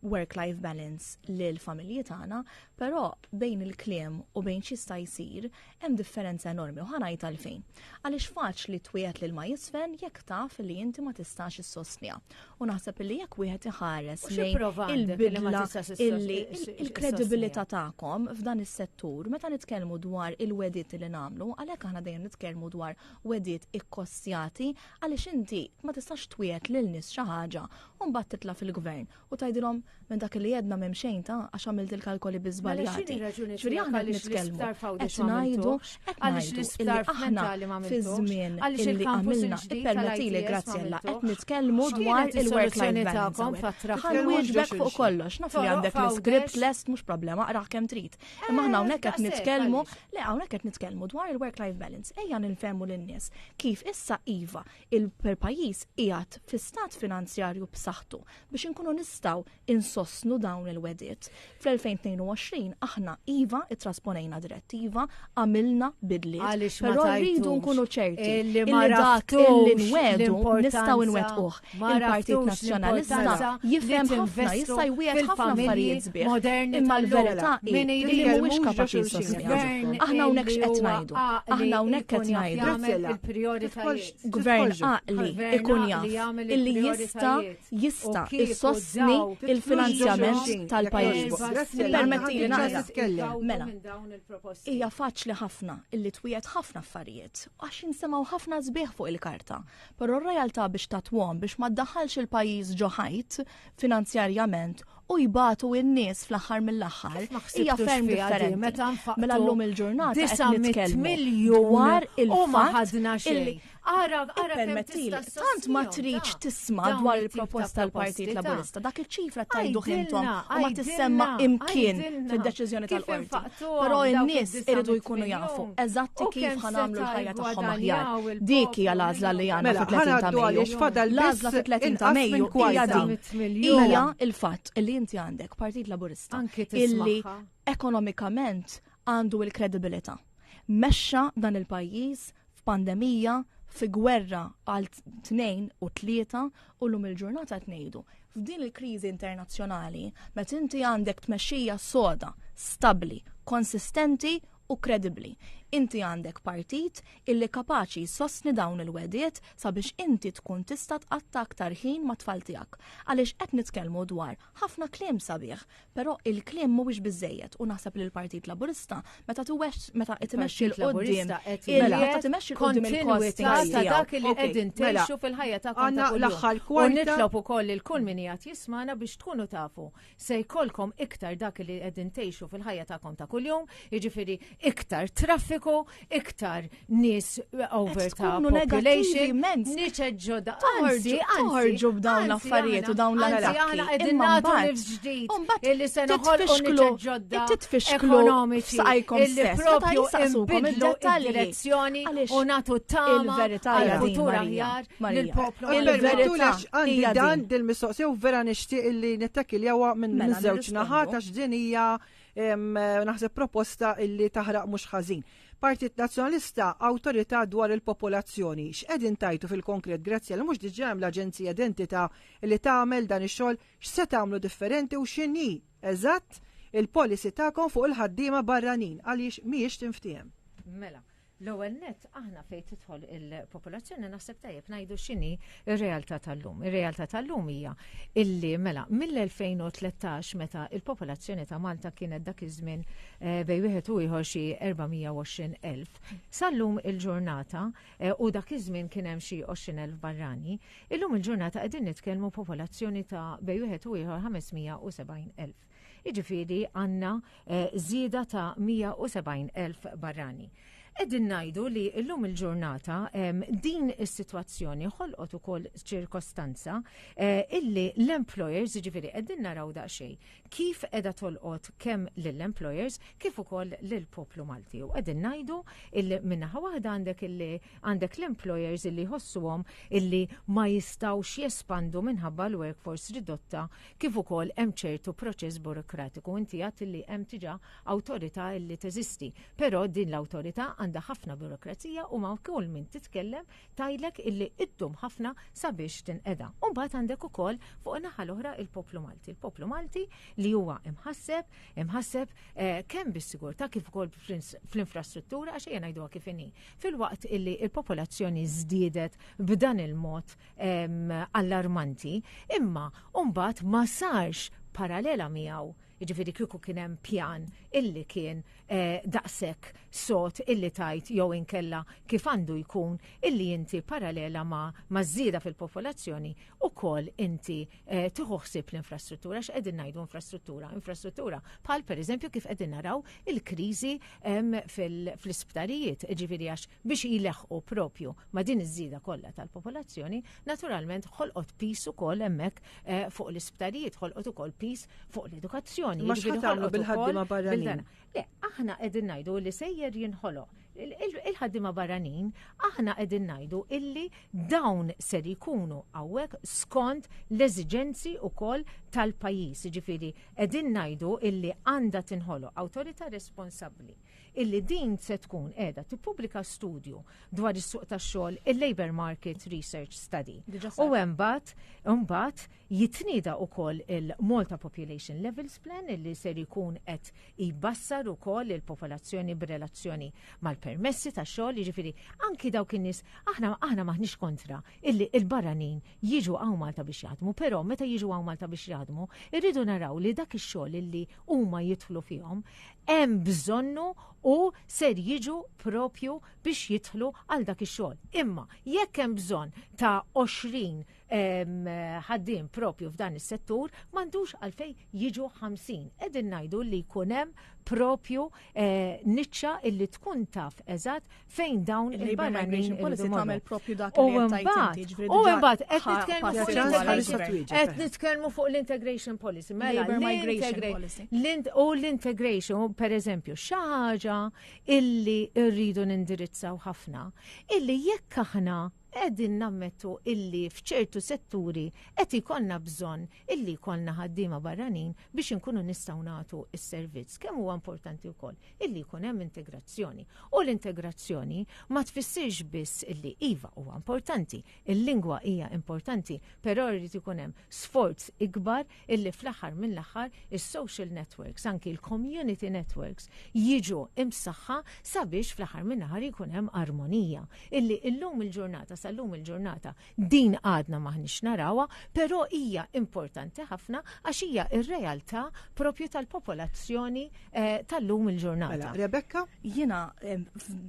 work-life balance lil familji tagħna, però bejn il-kliem u bejn x'jista' jsir hemm differenza enormi u ħanajt għalfejn. Għaliex faċli twiegħed lil ma jisfen jekk taf li inti ma tistax issostniha. U naħseb li jekk wieħed iħares lejn il-bidla il-kredibilità tagħkom f'dan is-settur meta nitkellmu dwar il-wedit li nagħmlu, għalhekk aħna dejjem nitkellmu dwar wedit ikkostjati għaliex inti ma tistax twiegħed lil nies xi ħaġa u mbagħad titla' fil-gvern u tgħidilhom minn dak li jedna m'hemm xejn ta' għax għamilt il-kalkoli biżbaljati. Ġifieri aħna nitkellmu qed ngħidu illi aħna fi żmien illi għamilna ippermettili grazzi Alla qed nitkellmu dwar il-work-life balance. Ħanwieġbek fuq kollox, naf li għandek l-iskript lest mhux problema, qrah kemm trid. Imma aħna hawnhekk qed nitkellmu hawnhekk qed nitkellmu dwar il-work-life balance. Ejja ninfehmu lin-nies kif issa iva il-pajjiż qiegħed fi stat finanzjarju b'saħħtu biex inkunu nistgħu insostnu dawn il-wedit. Fl-2022 aħna iva ittrasponejna direttiva, għamilna bidliet, però rridu nkunu ċerti li dak illi nwedu nistgħu nwettquh. Il-Partit Nazzjonalista jifhem ħafna jista' jwieħed ħafna affarijiet sbieħ. Imma l-verità hi li mhuwiex kapaċi jissostniha. Aħna hawnhekk x'qed ngħidu. Aħna hawnhekk qed ngħidu. Gvern għaqli ikun jaf illi jista' issostni il-finanzjament tal-pajjiż. Permettili naħseb mela. Hija faċli ħafna illi twiet ħafna affarijiet għax insemgħu ħafna sbieħ fuq il-karta. Però r-realtà biex tatwom biex ma ddaħħalx il-pajjiż ġoħajt finanzjarjament u jibatu in-nies fl-aħħar mill-aħħar hija ferm differenti. Mela llum il-ġurnata qed nitkellmu dwar il-fatt illi permettili, tant ma tridx tisma' dwar il-proposta tal-Partit Laburista, dak il-ċifra tajduh intom u ma tissemma imkien fid-deċiżjoni tal-qorti. Però n-nies iridu jkunu jafu eżatti kif ħanamlu l-ħajja tagħhom aħjar. Dik hija l-għażla li għandna fit-30 ta' Mejju. L-għażla fit-30 ta' Mejju hija din. Hija il-fatt li inti għandek Partit Laburista illi ekonomikament għandu il-kredibilità. Mexxa dan il-pajjiż f'pandemija, fi gwerra għal 2 u 3 u l-lum il-ġurnata tnejdu. F'din il-kriżi internazzjonali, meta inti għandek tmexxija soda, stabli, konsistenti u kredibbli. Inti għandek partit illi kapaċi sostni dawn il-wediet sabiex inti tkun tista' tqatta aktar ħin ma' tfal tiegħek. Għaliex qed nitkellmu dwar ħafna kliem sabiħ, però il-kliem mhuwiex biżejjed u naħseb li l-Partit Laburista meta timexxi l-qudiem meta timexxi l-qudiem il-kontinuità ta' dak li qegħdin tgħixu fil-ħajja tagħkom ta' kuljum. U nitlob ukoll il-kull min qiegħed jisma'na biex tkunu tafu se jkollkom iktar dak li qegħdin tgħixu fil-ħajja tagħkom ta' kuljum, jiġifieri iktar traffiku, iktar nies over ta' population, niċe ġodda. Toħorġu b'dawn l-affarijiet u dawn l-attakki. Imma mbagħad illi se noħolqu niċe ġodda ekonomiċi illi propju imbidlu id-direzzjoni u nagħtu tama għall-futur aħjar lill-poplu. Il-verità għandi dan dil-mistoqsija u vera nixtieq illi nittakiljawa minn żewġ naħat għax din hija naħseb proposta illi taħraq mhux ħażin. Partit Nazzjonalista awtorità dwar il-popolazzjoni. X'qegħdin tajtu fil-konkret grazzi għal mhux diġà hemm l-Aġenzija Identità li tagħmel dan ix-xogħol x'se tagħmlu differenti u x'inhi eżatt il-policy tagħkom fuq il-ħaddiema barranin għaliex mhijiex tinftiem. Mela. L-ewwel nett aħna fejn tidħol il-popolazzjoni naħseb tajjeb ngħidu x'inhi r-realtà tal-lum. Ir-realtà tal-lum hija illi mela mill-2013 meta il-popolazzjoni ta' Malta kienet dak iż-żmien bejn wieħed u ieħor xi 420,000. Sal-lum il-ġurnata u dak iż-żmien kien hemm xi 20,000 barrani, illum il-ġurnata qegħdin nitkellmu popolazzjoni ta' bejn wieħed u ieħor 570,000. Jiġifieri għandna żieda ta' 170,000 barrani. Eddin najdu li l-lum il-ġurnata din is-sitwazzjoni ħolqot ukoll ċirkostanza illi l-employers, ġifiri eddin naraw daqsxejn kif edha tolqot kemm lill-employers kif ukoll lill-poplu Malti. U eddin najdu illi minnaħa waħda għandek l-employers illi jħossuhom illi ma jistawx jespandu minħabba l-workforce ridotta kif ukoll hemm ċertu proċess burokratiku. Inti għat illi hemm tiġà awtorità illi teżisti, però din l-awtorità għandha ħafna burokrazija u ma' kull min titkellem tajlek illi iddum ħafna sabiex tinqeda. U mbagħad għandek ukoll fuq naħa l-oħra il-poplu Malti. Il-poplu Malti li huwa imħasseb kemm bis-sigurtà kif ukoll fl-infrastruttura għax hija ngħiduha kif inhi. Fil-waqt illi il-popolazzjoni żdiedet b'dan il-mod allarmanti, imma mbagħad ma sarx parallela miegħu. Jiġifieri kieku kien hemm pjan illi kien daqshekk sod illi tajt jew inkella kif għandu jkun illi inti parallela ma' żieda fil-popolazzjoni ukoll inti tieħu ħsieb l-infrastruttura x'qegħdin ngħidu infrastruttura bħal pereżempju kif qegħdin naraw il-kriżi fl-isptarijiet, jiġifieri għax biex jileħqu propju ma' din iż-żieda kollha tal-popolazzjoni, naturalment ħolqot pis ukoll hemmhekk fuq l-isptarijiet, ħolqot ukoll pis fuq l-edukazzjoni. Ma x'ħatamlu bil-ħaddiema barranin? Le, aħna qegħdin ngħidu li sejjer jinħoloq. Il-ħaddiema barranin aħna qegħdin ngħidu illi dawn ser jkunu hawnhekk skont l-eżiġenzi wkoll tal-pajjiż. Jiġifieri qegħdin ngħidu illi għandha tinħoloq awtorità responsabbli illi din se tkun qiegħda tippubblika studju dwar is-suq tax-xogħol, il-Labour Market Research Study. U imbagħad jitnieda wkoll il-Malta Population Levels Plan illi ser jkun qed jbassar ukoll il-popolazzjoni b'relazzjoni mal-permessi tax-xogħol, jiġifieri anki dawk in-nies aħna maħniex kontra illi il-barranin jiġu hawn Malta biex jaħdmu, però meta jiġu hawn Malta biex jaħdmu, irridu naraw li dak ix-xogħol illi huma jidħlu fihom hemm bżonnu u ser jiġu propju biex jidħlu għal dak ix-xogħol. Imma jekk hemm bżonn ta' 20 ħaddiem propju f'dan is-settur, m'għandux għalfejn jiġu 50. Qegħdin ngħidu li jkun hemm propju niċċa illi tkun taf eżatt fejn dawn il-barranin tagħmel propju dak li imbagħad qed nitkellmu fuq l-integration policy. Mela l-integration pereżempju xi ħaġa illi rridu nindirizzaw ħafna, illi jekk aħna qegħdin nammettu illi f'ċertu setturi qed ikollna bżonn illi jkollna ħaddiema barranin biex inkunu nistgħu nagħtu s-servizz. Kemm huwa importanti wkoll illi jkun hemm integrazzjoni. U l-integrazzjoni ma tfissirx biss illi iva huwa importanti, il-lingwa hija importanti, però jrid ikun hemm sforz ikbar illi fl-aħħar mill-aħħar is-social networks, anki l-community networks jiġu imsaħħa sabiex fl-aħħar mill-aħħar jkun hemm armonija illi llum il-ġurnata sal-lum il-ġurnata din għadna maħniex narawha, però hija importanti ħafna għax hija r-realtà propju tal-popolazzjoni tal-lum il-ġurnata. Rebecca? Jiena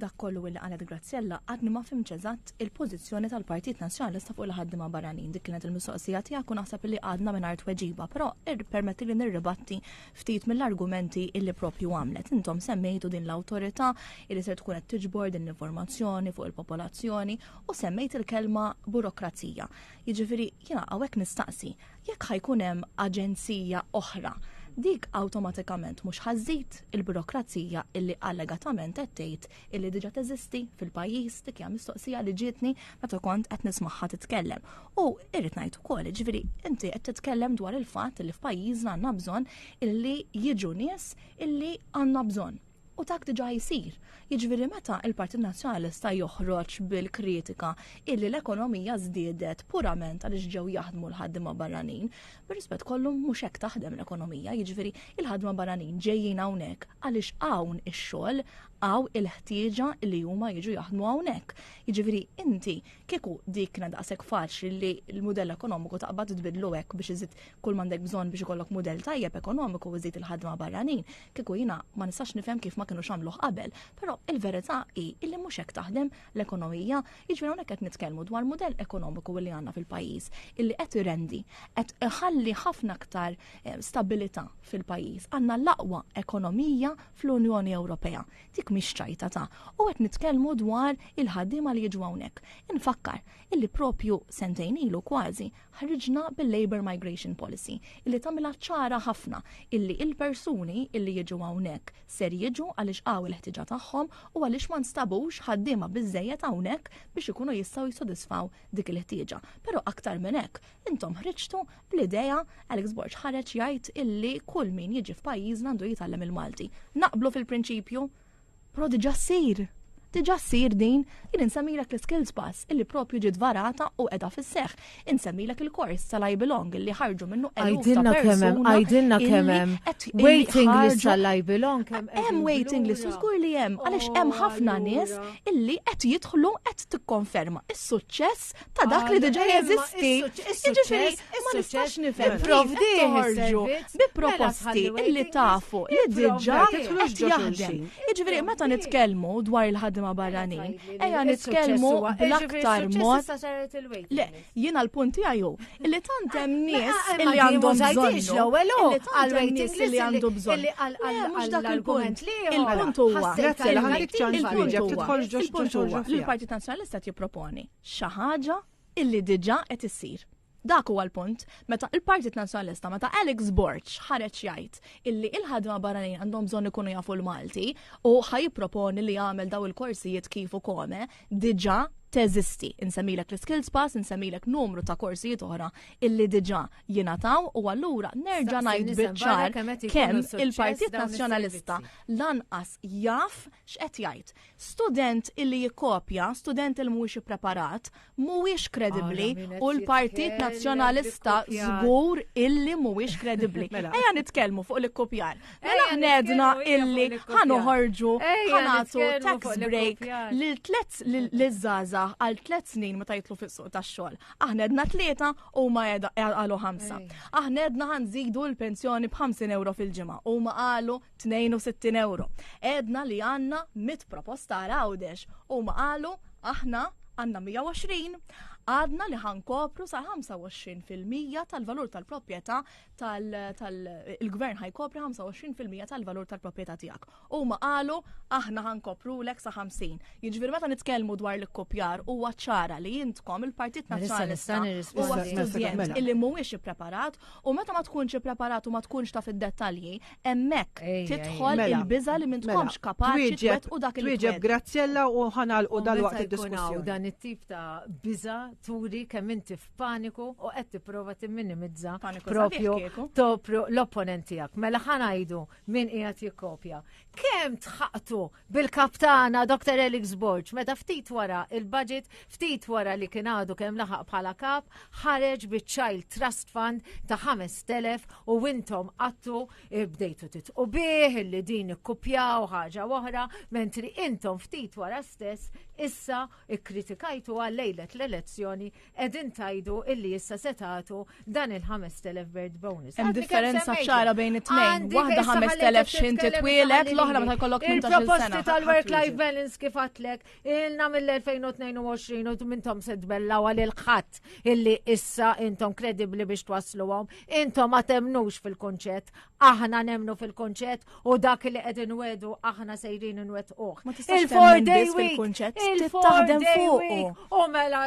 dak kollu li qalet Grazzella għadni ma fimx eżatt il-pożizzjoni tal-Partit Nazzjonalista fuq il-ħaddiema barranin. Dik kienet il-mistoqsija tiegħek u naħseb li għadna mingħajr tweġiba, però permetti li nirribatti ftit mill-argumenti illi propju għamlet. Intom semmejtu din l-awtorità illi se tkun qed tiġbor din l-informazzjoni fuq il-popolazzjoni u semmejt il-kelma burokrazija. Jiġifieri jiena hawnhekk nistaqsi, jekk ħajkun hemm aġenzija oħra, dik awtomatikament mhux ħażid il-burokrazija illi allegatament qed tgħid illi diġà teżisti fil-pajjiż, dik hija mistoqsija li ġietni meta kont qed nismagħha titkellem. U irrid ngħid ukoll, jiġifieri inti qed titkellem dwar il-fatt li f'pajjiżna għandna bżonn illi jiġu nies illi għandna bżonn. U dak diġà jsir. Jiġifieri meta il-Partit Nazzjonalista joħroġ bil-kritika illi l-ekonomija żdiedet purament għaliex ġew jaħdmu l-ħaddiema barranin, bir-rispett kollu mhux hekk taħdem l-ekonomija, jiġifieri il-ħaddiema barranin ġejjin hawnhekk għaliex hawn ix-xogħol għaw il-ħtieġa li huma jiġu jaħdmu hawnhekk. Jiġifieri inti kieku dik kienet daqshekk faċli li l-mudell ekonomiku taqbad tbidlu hekk biex iżid kull m'għandek bżonn biex ikollok mudell tajjeb ekonomiku u iżid il-ħadma barranin, kieku jiena ma nistax nifhem kif ma kienu xamluh qabel, però il-verità hi illi mhux hekk taħdem l-ekonomija. Jiġifieri hawnhekk qed nitkellmu dwar mudell ekonomiku li għandna fil-pajjiż illi qed irendi qed iħalli ħafna aktar stabilità fil-pajjiż. Għandna l-aqwa ekonomija fl-Unjoni Ewropea. Mhix ċajta ta' u qed nitkellmu dwar il-ħaddiema li jiġu hawnhekk. Infakkar illi propju sentejn ilu kważi ħriġna bil-Labour Migration Policy illi tagħmilha ċara ħafna illi il-persuni illi jiġu hawnhekk ser jiġu għaliex qgħu l-ħtiġa tagħhom u għaliex ma nstabux ħaddiema biżżejjed hawnhekk biex ikunu jistgħu jissodisfaw dik il-ħtieġa. Però aktar minn hekk intom ħriġtu bl-idea Alex Borch ħareġ jgħid illi kull min jiġi f'pajjiżna għandu jitgħallem il-Malti. Naqblu fil-prinċipju? Però diġà ssir din, jien insemmilek l-skills pass illi propju ġiet varata u qiegħda fis-seħħ. Insemmilek il-kors tal-I Belong illi ħarġu minnu Għajdilna kemm hemm waiting list tal-I Belong hemm waiting list u żgur li hemm għaliex hemm ħafna nies illi qed jidħlu qed tikkonferma is-suċċess ta' dak li diġà jeżisti. Jiġifieri ma nistax nifhem toħorġu bi proposti illi tafu li diġà qed jaħdem. Jiġifieri meta nitkellmu dwar il-ħaddiema barranin, ejja nitkellmu bl-aktar mod. Le, jiena l-punt tiegħu illi tant hemm nies illi għandhom bżonn. Mhux dak il-punt. Il-punt huwa il-Partit Nazzjonalista jipproponi xi ħaġa illi diġà qed issir. Dak huwa l-punt, meta il-Partit Nazzjonalista, meta Alex Borch ħareġ jgħid illi il-ħadma barranin għandhom bżonn ikunu jafu l-Malti u ħajproponi li jagħmel daw il-korsijiet kif u kome, diġà teżisti. Insemmilek l-Skills Pass, insemmilek numru ta' korsijiet oħra illi diġà jingħataw u allura nerġa' ngħid biċ-ċar kemm il-Partit Nazzjonalista lanqas jaf x'qed jgħid. Student illi jikkopja, student il mhuwiex ippreparat, mhuwiex kredibbli u l-Partit Nazzjonalista żgur illi mhuwiex kredibbli. Ejja nitkellmu fuq l-ikkopjar. Mela ħnedna illi ħanoħorġu ħanatu tax break liż-żgħażagħ għal 3 snin meta jitlu fis-suq tax-xogħol. Aħna edna 3 u ma qalu 5. Aħna edna ħanżidu l-pensjoni b'50 euro fil-ġimgħa u ma qalu 62 euro. Edna li għandna 100 proposta għawdex u ma qalu aħna għandna 120. Għadna li ħankopru sa' 25% tal-valur tal-proprjetà il-gvern ħajkopri 25% tal-valur tal-proprjetà tiegħek. U ma qalu aħna ħankopru lek sa' 50. Jiġifieri meta nitkellmu dwar l-ikkopjar huwa ċara li jintkom il-Partit Nazzjonalista huwa student illi mhuwiex ippreparat u meta ma tkunx ippreparat u ma tkunx taf id-dettalji hemmhekk tidħol il-biża li m'intkomx kapaċi twettqu dak il-twed. Twieġeb Grazzjella u ħanalqu dal-waqt id-diskussjoni. Dan it-tip ta' biża turi kemm inti f'paniku u qed tipprova timminimizza propju l-opponent tiegħek. Mela ħanajdu min qiegħed jikkopja. Kemm tħaqtu bil-kaptana Dr. Elix Borg meta ftit wara il-budget, ftit wara li kien għadu kemm laħaq bħala kap, ħareġ biċ-Child Trust Fund ta' 5,000 u intom għattu bdejtu titqu bih li din ikkupjaw ħaġa oħra, mentri intom ftit wara stess issa ikkritikajtu għal-lejlet l-elezzjoni edin tajdu illi issa setatu dan il-5,000 bird bonus. Hemm differenza ċara bejn it-tnejn. Waħda 5,000 xinti twielek, l-oħra ma jkollok 18 sena. Il-proposti tal-work-life balance kif għatlek ilna mill-2022 u mintom se tbellaw għal-il-ħadd illi issa intom kredibli biex twasluhom. Intom ma temnux fil-konċett, aħna nemnu fil-konċett u dak li qegħdin wedu aħna sejrin inwettquh. Il-4-day week. Taħdem fuq. U mela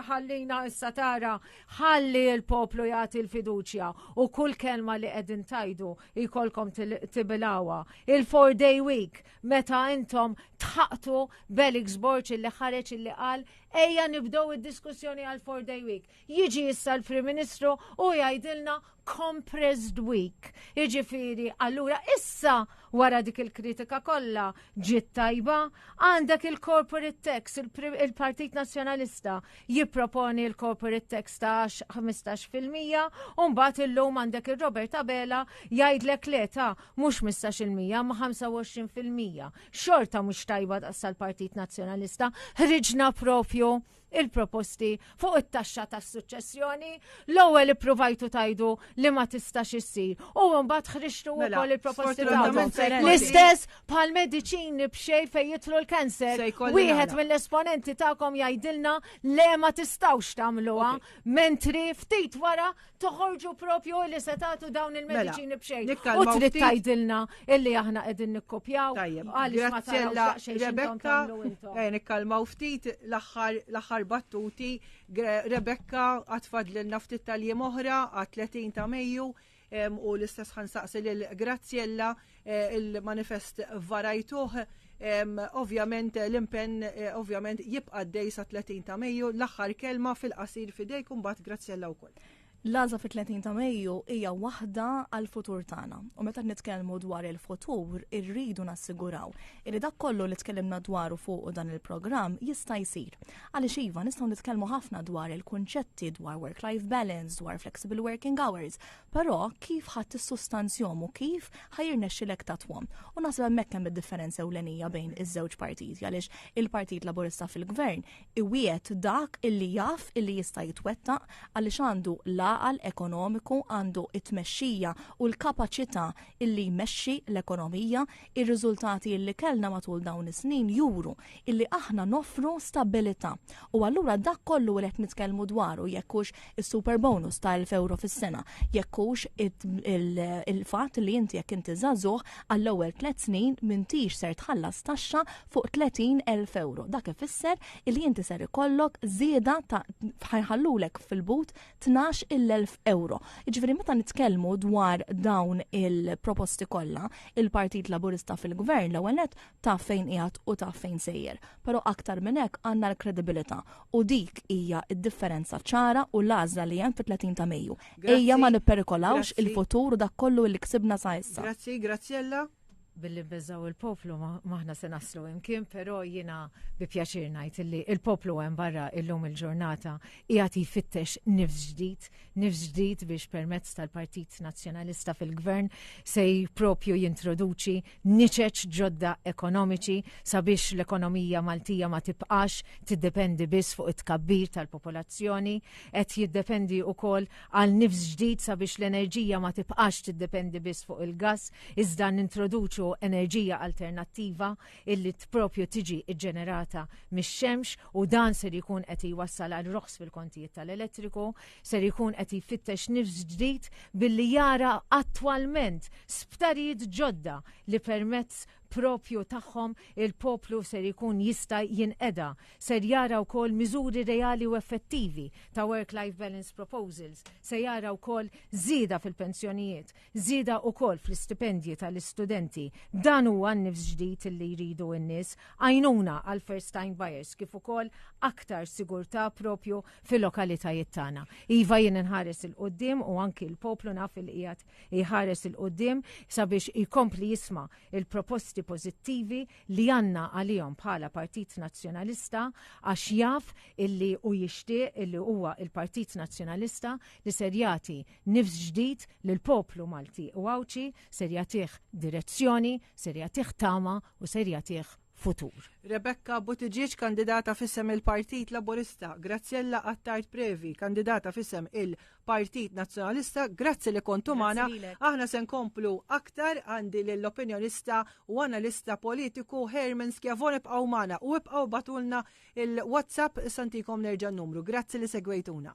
ħallina issa tara ħalli l-poplu jagħti l-fiduċja u kull kelma li qegħdin tajdu jkollkom tibilawha. Il-4-day week meta intom tħaqtu Belix Borg illi ħareġ illi qal ejja nibdew id-diskussjoni għal 4-day week. Jiġi issa l-Prim Ministru u jgħidilna compressed week. Jiġifieri allura issa wara dik il-kritika kollha ġiet tajba għandek il-corporate tax, il-Partit Nazzjonalista jipproponi il-corporate tax ta' 15% u mbagħad illum għandek il-Robert Abela jgħidlek le ta' mhux 15% ma' 25%. Xorta mhux tajba daqsa l-Partit Nazzjonalista ħriġna propju il-proposti fuq it-taxxa tas-suċċessjoni l-ewwel ippruvajtu tajdu li ma tistax issir u mbagħad ħriġtu wkoll il-proposti tagħhom. L-istess bħal-mediċini b'xejn fejn jidħlu l-kanser. Wieħed mill-esponenti tagħkom jgħidilna le ma tistgħux tagħmluha mentri ftit wara toħorġu propju li se tagħtu dawn il-mediċini b'xejn. U trid tgħidilna illi aħna qegħdin nikkopjaw għaliex ma tarawx xejn intom tagħmlu intom. Nikkalmaw ftit l-aħħar battuti. Rebecca għatfadlilna ftit tal-jiem oħra għat 30 ta' Mejju u l-istess ħansaqsi lil Grazzjella il-manifest varajtuh. Ovvjament l-impenn ovvjament jibqa' dej sa 30 ta' Mejju, l-aħħar kelma fil-qasir fidejkum bat Grazzjella wkoll. L-għażla fit-30 ta' Mejju hija waħda għall-futur tagħna. U meta nitkellmu dwar il-futur, irridu nassiguraw li dak kollu li tkellimna dwaru fuq dan il-programm jista' jsir. Għaliex iva nistgħu nitkellmu ħafna dwar il-kunċetti dwar work-life balance, dwar flexible working hours, però kif ħadd tissustanzjom u kif ħajirnexxilek tatwhom. U naħseb hemmhekk hemm id-differenza ewlenija bejn iż-żewġ partiti għaliex il-Partit Laburista fil-Gvern iwiet dak illi jaf illi jista' jitwettaq għaliex għandu l-għaqal ekonomiku, għandu it-tmexxija u l-kapaċità illi jmexxi l-ekonomija. Ir-riżultati illi kellna matul dawn is-snin juru illi aħna noffru stabilità. U allura dak kollu li qed nitkellmu dwaru jekkux is-super bonus ta' 1,000 euro fis-sena, jekkux il-fatt li inti jekk inti żagħżugħ għall-ewwel 3 snin m'intix ser tħallas taxxa fuq 30,000 euro. Dak ifisser illi inti ser ikollok żieda ta' ħajħallulek fil-but 12 l-1000 euro. Jiġifieri meta nitkellmu dwar dawn il-proposti kollha, il-Partit Laburista fil-Gvern l-ewwel nett taf fejn qiegħed u taf fejn sejjer. Però aktar minn hekk għandna l-kredibilità u dik hija d-differenza ċara u l-għażla li hemm fit-30 ta' Mejju. Ejja ma nipperikolawx il-futur u dak kollu li ksibna sa issa. Grazzi, Graziella. Billi bezzaw il-poplu maħna se naslu imkien, pero jina bi pjaċir ngħid illi il-poplu hemm barra illum il-ġurnata qiegħed jfittex nifs ġdid biex permezz tal-Partit Nazzjonalista fil-Gvern se propju jintroduċi niċeċ ġodda ekonomiċi sabiex l-ekonomija Maltija ma tibqax tiddependi biss fuq it-tkabbir tal-popolazzjoni, qed jiddependi wkoll għal nifs ġdid sabiex l-enerġija ma tibqax tiddependi biss fuq il-gass, iżda nintroduċu enerġija alternattiva illi propju tiġi ġenerata mix-xemx u dan ser jkun qed jwassal għal roħs fil-kontijiet tal-elettriku, ser jkun qed jfittex nifs ġdid billi jara attwalment sptarijiet ġodda li permezz propju tagħhom il-poplu ser jkun jista' jinqeda, ser jara wkoll miżuri reali u effettivi ta' work-life balance proposals, se jara wkoll żieda fil-pensjonijiet, żieda wkoll fl-istipendji tal-istudenti. Dan huwa n-nifs ġdid li jridu n-nies, għajnuna għal first time buyers kif ukoll aktar sigurtà propju fil-lokalitajiet tagħna. Iva jien inħares il-qudiem u anki l-poplu naf il qiegħed jħares il-qudiem sabiex jkompli jisma' il-proposti pożittivi li għandna għalihom bħala Partit Nazzjonalista għax jaf illi u jixtieq illi huwa il-Partit Nazzjonalista li ser jagħti nifs ġdid lill-poplu Malti u Awċi, ser jagħtih direzzjoni, ser jagħtih tama u ser jagħtih futur. Rebecca Buttigieg, kandidata fissem il-Partit Laburista. Graziella Attard Previ, kandidata fissem il-Partit Nazzjonalista. Grazzi li kontu mana. Aħna se nkomplu aktar għandi l-opinjonista u analista politiku Herman Schiavone b'qaw mana u b'qaw batulna il-WhatsApp santikom nerġa' numru. Grazzi li segwejtuna.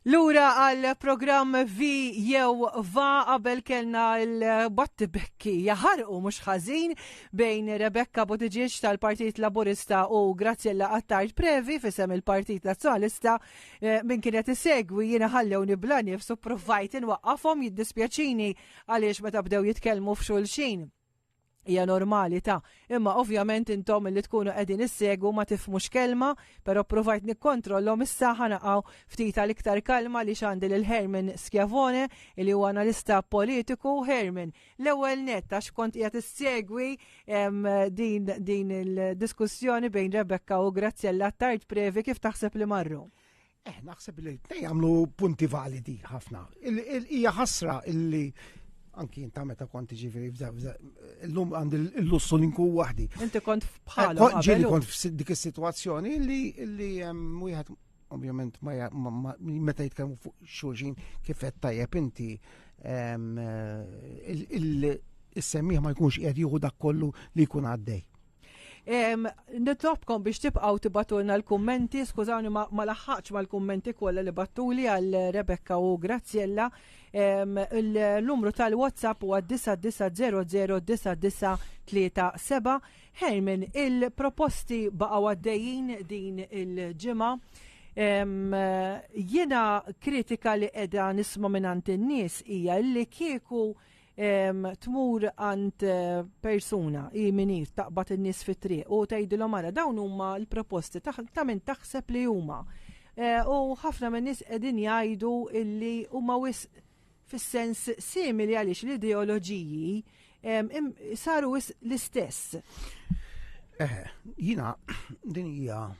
Lura għal program Vi jew Va qabel kellna l-battibekki jaħarqu mhux ħażin bejn Rebecca Buttigieg tal-Partit Laburista u Graziella Attard Previ fisem il-Partit Nazzjonalista min kienet isegwi jiena ħallewni bla nifsu provajt inwaqqafhom jiddispjaċini għaliex meta bdew jitkellmu f'xulxin. Hija normali imma ovvjament intom li tkunu qegħdin issegu ma tifhmux kelma, però provajt nikkontrollhom issa ħanaqgħu ftit l-iktar kalma li x'għandi lil Herman Schiavone li huwa analista politiku. Herman, l-ewwel nett għax kont qiegħed issegwi din il-diskussjoni bejn Rebecca u Graziella Attard Previ kif taħseb li marru? Naħseb li jagħmlu punti validi ħafna. Hija ħasra illi anki jinta meta konti ġifiri l-lum għandi l-lussu l-inku wahdi. Inti kont bħala. Ġili kont f'dik is-situazzjoni li wieħed ovvjament meta jitkellmu fuq xulxin kif qed tajjeb inti is-semmieħ ma jkunx qiegħed jieħu dak kollu li jkun għaddej. Nitlobkom biex tibqgħu tibatulna l-kummenti, skużawni ma laħħaqx mal-kummenti kollha li battuli għal Rebecca u Graziella. Il-numru tal-WhatsApp huwa 99009937. Hermin, il-proposti baqgħu għaddejjin din il-ġimgħa. Jiena kritika li qiegħda nisma' mingħand in-nies hija li kieku tmur għand persuna minir taqbad in-nies fit-triq u tgħidilhom ara dawn huma l-proposti ta' min taħseb li huma. U ħafna minn nies qegħdin jgħidu illi huma fis-sens simili għaliex l-ideoloġiji saru l-istess. Jiena din hija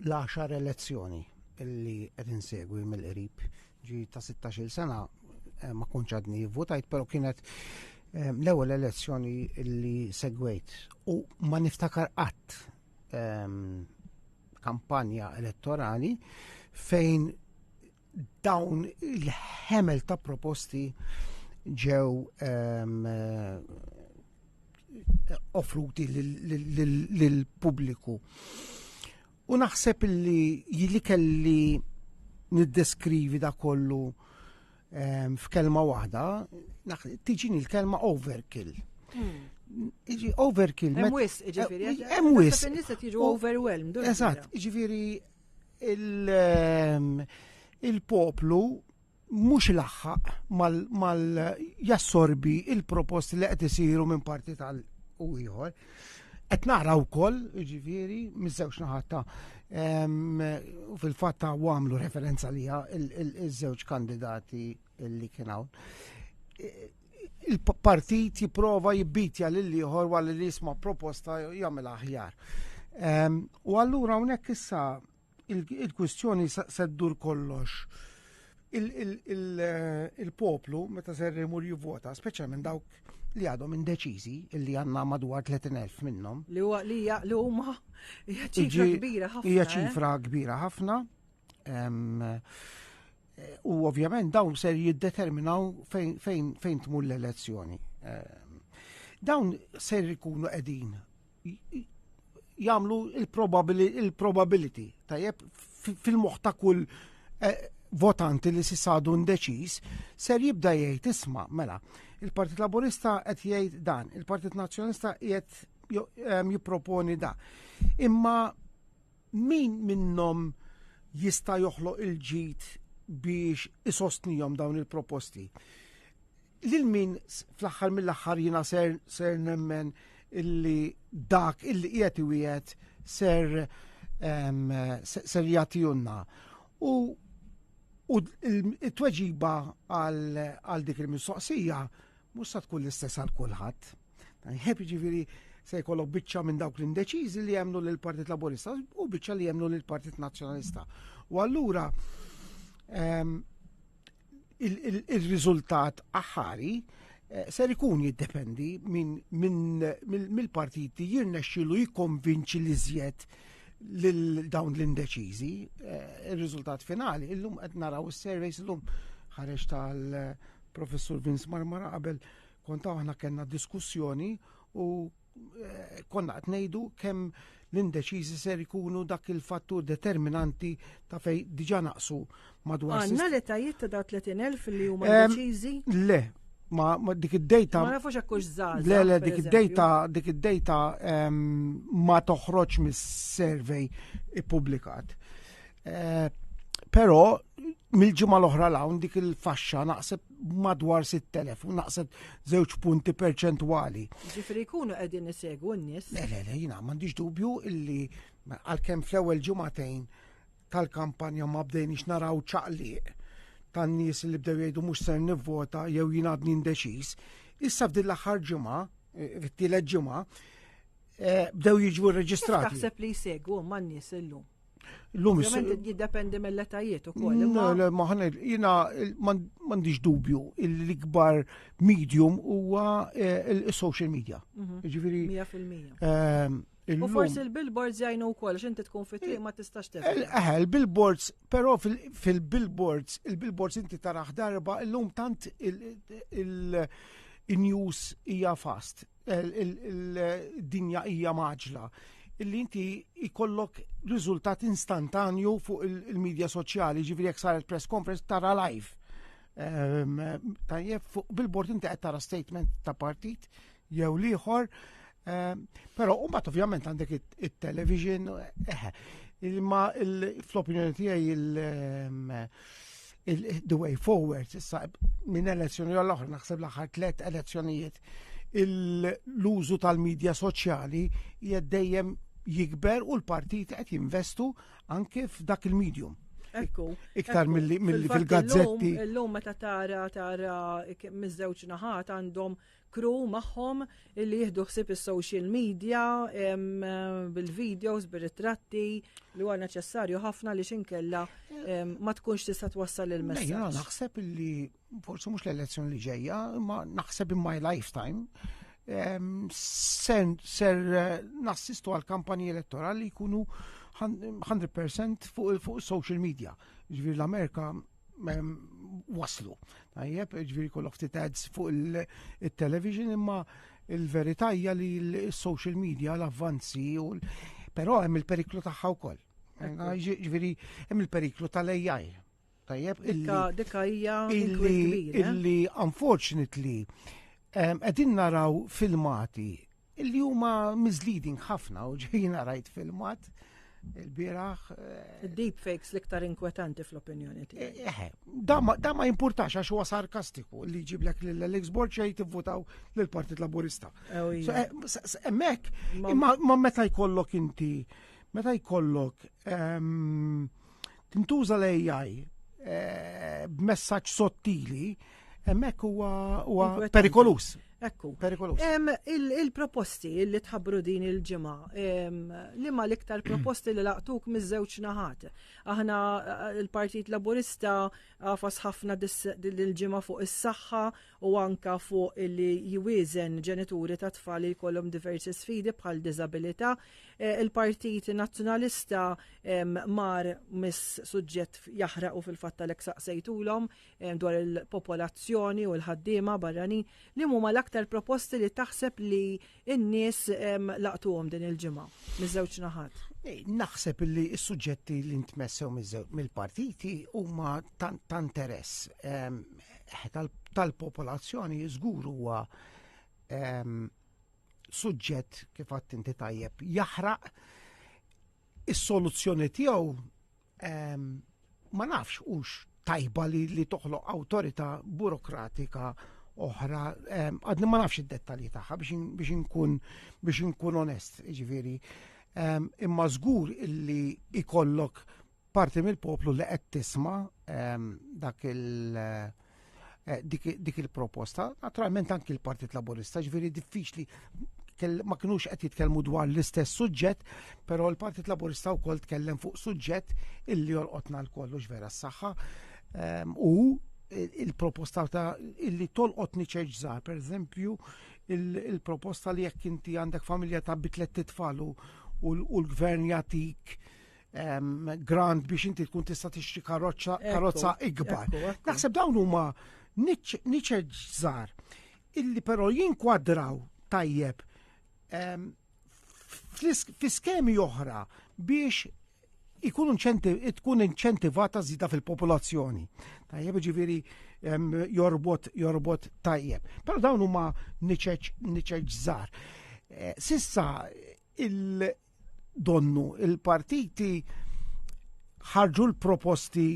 l-10 elezzjoni illi qed insegwi mill-qrib ġi ta' 16-il sena. Ma konċ għadni votajt, pero kienet l-ewwel elezzjoni li segwejt u ma niftakar qatt kampanja elettorali fejn dawn il-ħemel ta' proposti ġew offruti lill-pubbliku. U naħseb li kelli niddeskrivi da kollu f'kelma waħda, tiġini l-kelma overkill. Overkill. Hemm wisq, ġifieri. Hemm wisq. In-nies qed jiġu overwhelmed. Eżatt, ġifieri il-poplu mhux ilaħħaq mal jassorbi il-proposti li qed isiru minn parti tal u ieħor. Qed nara wkoll, ġifieri, miż-żewġ naħata u fil-fatt għamlu referenza liha iż-żewġ kandidati li kien hawn. Il-partit jipprova jibbitja lil ieħor wara li jisma' proposta jagħmel aħjar. U allura hawnhekk issa il-kwistjoni se ddur kollox. Il-poplu meta ser imur jivvota, speċjalment dawk li għadhom indeċiżi, illi għandna madwar 30,000 minnhom. Li huma hija ċifra kbira ħafna. Hija ċifra kbira ħafna. U ovvjament dawn ser jiddeterminaw fejn tmur l-elezzjoni. Dawn ser ikunu qegħdin jagħmlu il-probability tajjeb fil-moħħ ta' kull votanti li sissadu indeċiż ser jibda jgħid isma' mela. Il-Partit Laburista qed jgħid dan, il-Partit Nazzjonista qed jipproponi da. Imma min minnhom jista' joħloq il-ġid biex isostnihom dawn il-proposti. Lil min fl-aħħar mill-aħħar jiena ser nemmen illi dak illi qiegħed iwiegħed ser jagħtihunna. U t-tweġiba għal dik il-mistoqsija mhux se tkun l-istess għal kulħadd. Ġifieri se jkollok biċċa minn dawk l-indeċiżi li jemmnu lill Partit Laburista u biċċa li jemmnu lill Partit Nazzjonalista. U allura il-riżultat aħħari ser ikun jiddependi mill-partiti jirnexxielu jikkonvinċi li żjed lil dawn l-indeċiżi. Ir-riżultat finali illum qed naraw is-surveys illum ħareġ tal-Professur Vince Marmara qabel kont aħna kellna diskussjoni u konna qed ngħidu kemm l-indeċiżi ser ikunu dak il-fattur determinanti ta' fej diġà naqsu madwar. Għandna l-etajiet ta' 30,000 li huma indeċiżi? Le, ma dik id-dejta. Ma nafux hekk żgħażagħ. Le, dik id-dejta ma toħroġ mis-survey ippubblikat. Però mill-ġimgħa l-oħra hawn dik il-faxxa naqseb madwar 6,000 u naqset 2 punti perċentwali. Ġifieri jkunu qegħdin isegwu n-nies. Le, jiena m'għandix dubju illi għalkemm fl-ewwel ġimagħtejn tal-kampanja ma bdejniex naraw ċaqliq tan-nies li bdew jgħidu mhux ser nivvota jew jien għadni indeċiż. Issa f'din l-aħħar ġimgħa, fit-tielet ġimgħa, bdew jiġu rreġistrati. Taħseb li jsegwu ma' n-nies illum. Ovvjament jiddependi mill-etajiet ukoll. Jiena m'għandix dubju l-ikbar medium huwa il-social media. Ġifieri 100%. U forsi il-billboards jgħinu wkoll x'inti tkun fit-triq ma tistax tefhem. Il-billboards, però fil-billboards, il-billboards inti taraħ darba illum tant in-news hija fast, il-dinja hija maġla, illi inti ikollok riżultat instantanju fuq il-medja soċjali, ġifieri jekk saret press conference tara live. Tajjeb fuq billboard inti qed tara statement ta' partit jew ieħor, però mbagħad ovvjament għandek it-television, imma fl-opinjoni tiegħi the way forward issa minn elezzjoni l-oħra naħseb l-aħħar 3 elezzjonijiet l-użu tal-medja soċjali hija dejjem jikber u l-partiti qed jinvestu anke f'dak il-medium. Ekku. Iktar milli fil-gazzetti. Illum meta tara miż-żewġ naħat għandhom crew magħhom li jieħdu ħsieb is-social media bil-videos, bir-ritratti li huwa neċessarju ħafna li xinkella ma tkunx tista' twassal il-messaġġ. Jiena naħseb illi forsi mhux l-elezzjoni li ġejja, imma naħseb in my lifetime ser nassistu għal kampanji elettorali jkunu 100% fuq social media. Ġifieri l-Amerika waslu. Tajjeb, ġifieri kollok ftit ads fuq il-television, imma il-verità hija li l-social media l-avvanzi però hemm il-periklu tagħha wkoll. Ġifieri hemm il-periklu tal-AI. Tajjeb, dikka hija illi unfortunately qegħdin naraw filmati illi huma misleading ħafna u ġejjin rajt filmat il-bieraħ. Deepfakes l-iktar inkwetanti fl-opinjoni tiegħi. Da ma jimpurtax għax huwa sarkastiku li jġiblek l-Xboard xejn tivvutaw lill-Partit Laburista. Hemmhekk imma meta jkollok inti tintuża l-AI b'messaġġ sottili, hemmhekk huwa perikolus. Ekku. Perikolus. Il-proposti li tħabbru din il-ġimgħa, li ma l-iktar proposti li laqtuk miż-żewġ naħat. Aħna il-Partit Laburista għafas ħafna dil-ġimgħa fuq is-saħħa u anka fuq li jwieżen ġenituri ta' tfal li jkollhom diversi sfidi bħal diżabilità. Il-Partit Nazzjonalista mar mis-suġġett jaħraqu fil-fatt tal-ek saqsejtulhom dwar il-popolazzjoni u l-ħaddiema barranin li huma l-aktar proposti li taħseb li n-nies laqtuhom din il-ġimgħa miż-żewġ naħat. Naħseb li s-suġġetti li ntmessew mill-partiti huma ta' interess tal-popolazzjoni żgur huwa suġġett kif għadt inti tajjeb jaħraq is-soluzzjoni tiegħu ma nafx hux tajba li toħloq awtorità burokratika oħra, għadni ma nafx id-dettalji tagħha biex inkun onest, ġifieri. Imma żgur illi ikollok parti mill-poplu li qed tisma' dik il-proposta, naturalment anki l-Partit Laburista, ġifieri diffiċli ma kinux qed jitkellmu dwar l-istess suġġett, però l-Partit Laburista wkoll tkellem fuq suġġett illi jolqotna l-kollu vera s-saħħa u il-proposta illi tolqotni ċerġ żgħar, pereżempju il-proposta li jekk inti għandek familja ta' bitlet titfal u l-gvern jagħtik grant biex inti tkun tista' tixtri karozza ikbar. Naħseb dawn huma niċċeġ żgħar illi però jinkwadraw tajjeb fl-iskemi oħra biex tkun inċentivata żida fil-popolazzjoni. Tajjeb ġifieri jorbot tajjeb. Però dawn huma niċċeġ żgħar. Sissa il-partiti ħarġu l-proposti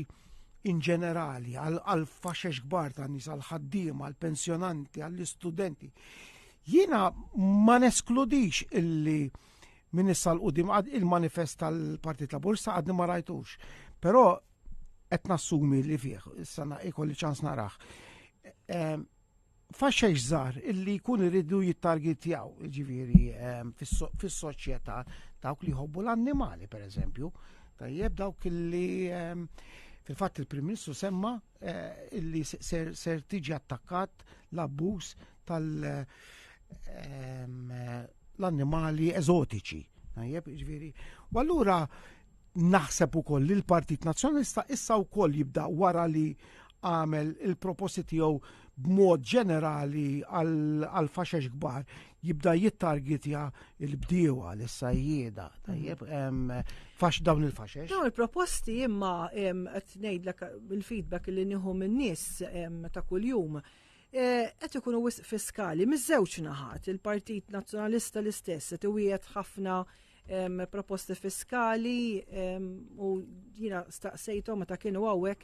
in ġenerali għal faxex kbar ta' nies, għal ħaddiema, għal pensjonanti, għall-istudenti. Jiena ma neskludix illi min issa l-qudim il-manifest tal-Partit Laburista għadni ma rajtux. Però qed nassumi li fih, issa ikolli ċans naraħ. Faxxex żgħar illi jkun iridu jittargetjaw, ġifieri fis-soċjetà dawk li jħobbu l-annimali pereżempju, tajjeb dawk illi fil-fatt il-Prim Ministru semma illi ser tiġi attakkat l-abbuż l-annimali eżotiċi. Ġifieri. U allura naħseb ukoll li l-Partit Nazzjonalista issa wkoll jibda wara li għamel il-proposti tiegħu b'mod ġenerali għal faxex kbar jibda jittargetja il-bdiewa l-sajjieda. Tajjeb, fax dawn il-faxex. Dawn il-proposti imma qed ngħidlek il-feedback li nieħu min-nies ta' kuljum qed ikunu wisq fiskali miż-żewġ naħat. Il-Partit Nazzjonalista l-istess qed iwiegħed ħafna proposti fiskali u jiena staqsejthom meta kienu hawnhekk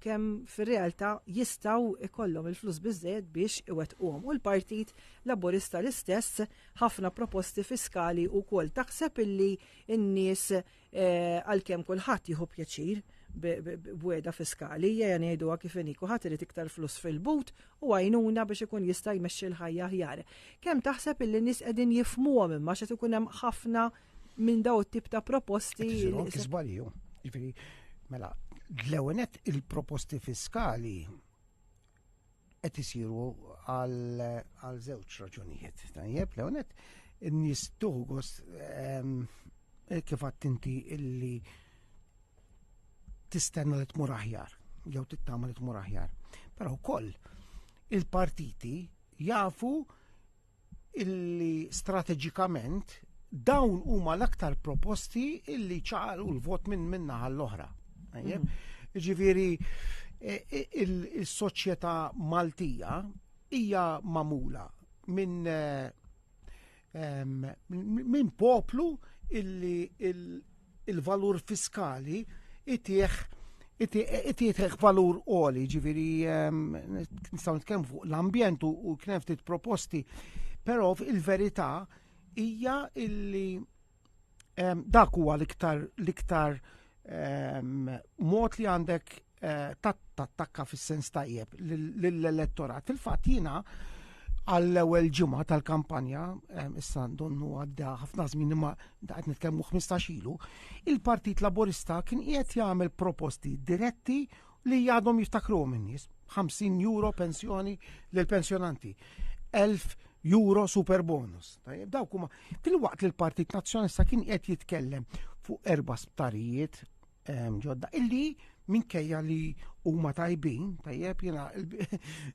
kemm fir-realtà jistgħu ikollhom il-flus biżżejjed biex iwettquhom. U l-Partit Laburista l-istess ħafna proposti fiskali wkoll. Taħseb illi n-nies għalkemm kulħadd jieħu pjaċir b'weda fiskali, jgħiduha kif inhi kulħadd irid iktar flus fil-but u għajnuna biex ikun jista' jmexxi l-ħajja aħjar. Kemm taħseb illi n-nies qegħdin jifhmuhom imma x'qed ikun hemm ħafna minn daw it-tip ta' proposti. Kisbalju. Ġifieri, mela, l-ewenet il-proposti fiskali qed isiru għal żewġ raġunijiet. Tajjeb, l-ewenet in-nies tuħu gost kif għadt inti illi tistenna li tmur aħjar, jew tittama li tmur aħjar. Però wkoll il-partiti jafu illi strateġikament dawn huma l-aktar proposti illi ċaqalqu l-vot minn naħa l-oħra. Ġifieri il-soċjetà Maltija hija magħmula minn poplu illi il-valur fiskali itieħ valur għoli, ġifieri nistgħu nitkellmu fuq l-ambjent u kien hemm ftit proposti, però il-verità hija illi dak huwa l-iktar mod li għandek tattakka fis-sens tajjeb lill-elettorat. Fil-fatt jiena għall-ewwel ġimgħa tal-kampanja, issa donnu għadda ħafna żmien imma qed nitkellmu 15 ilu, il-Partit Laburista kien qiegħed jagħmel proposti diretti li għadhom jiftakruhom in-nies. €50 pensjoni lill-pensjonanti, €1,000 super bonus. Dawk huma fil-waqt li l-Partit Nazzjonalista kien qed jitkellem fuq 4 sptarijiet ġodda illi minkejja li huma tajbin, tajjeb jiena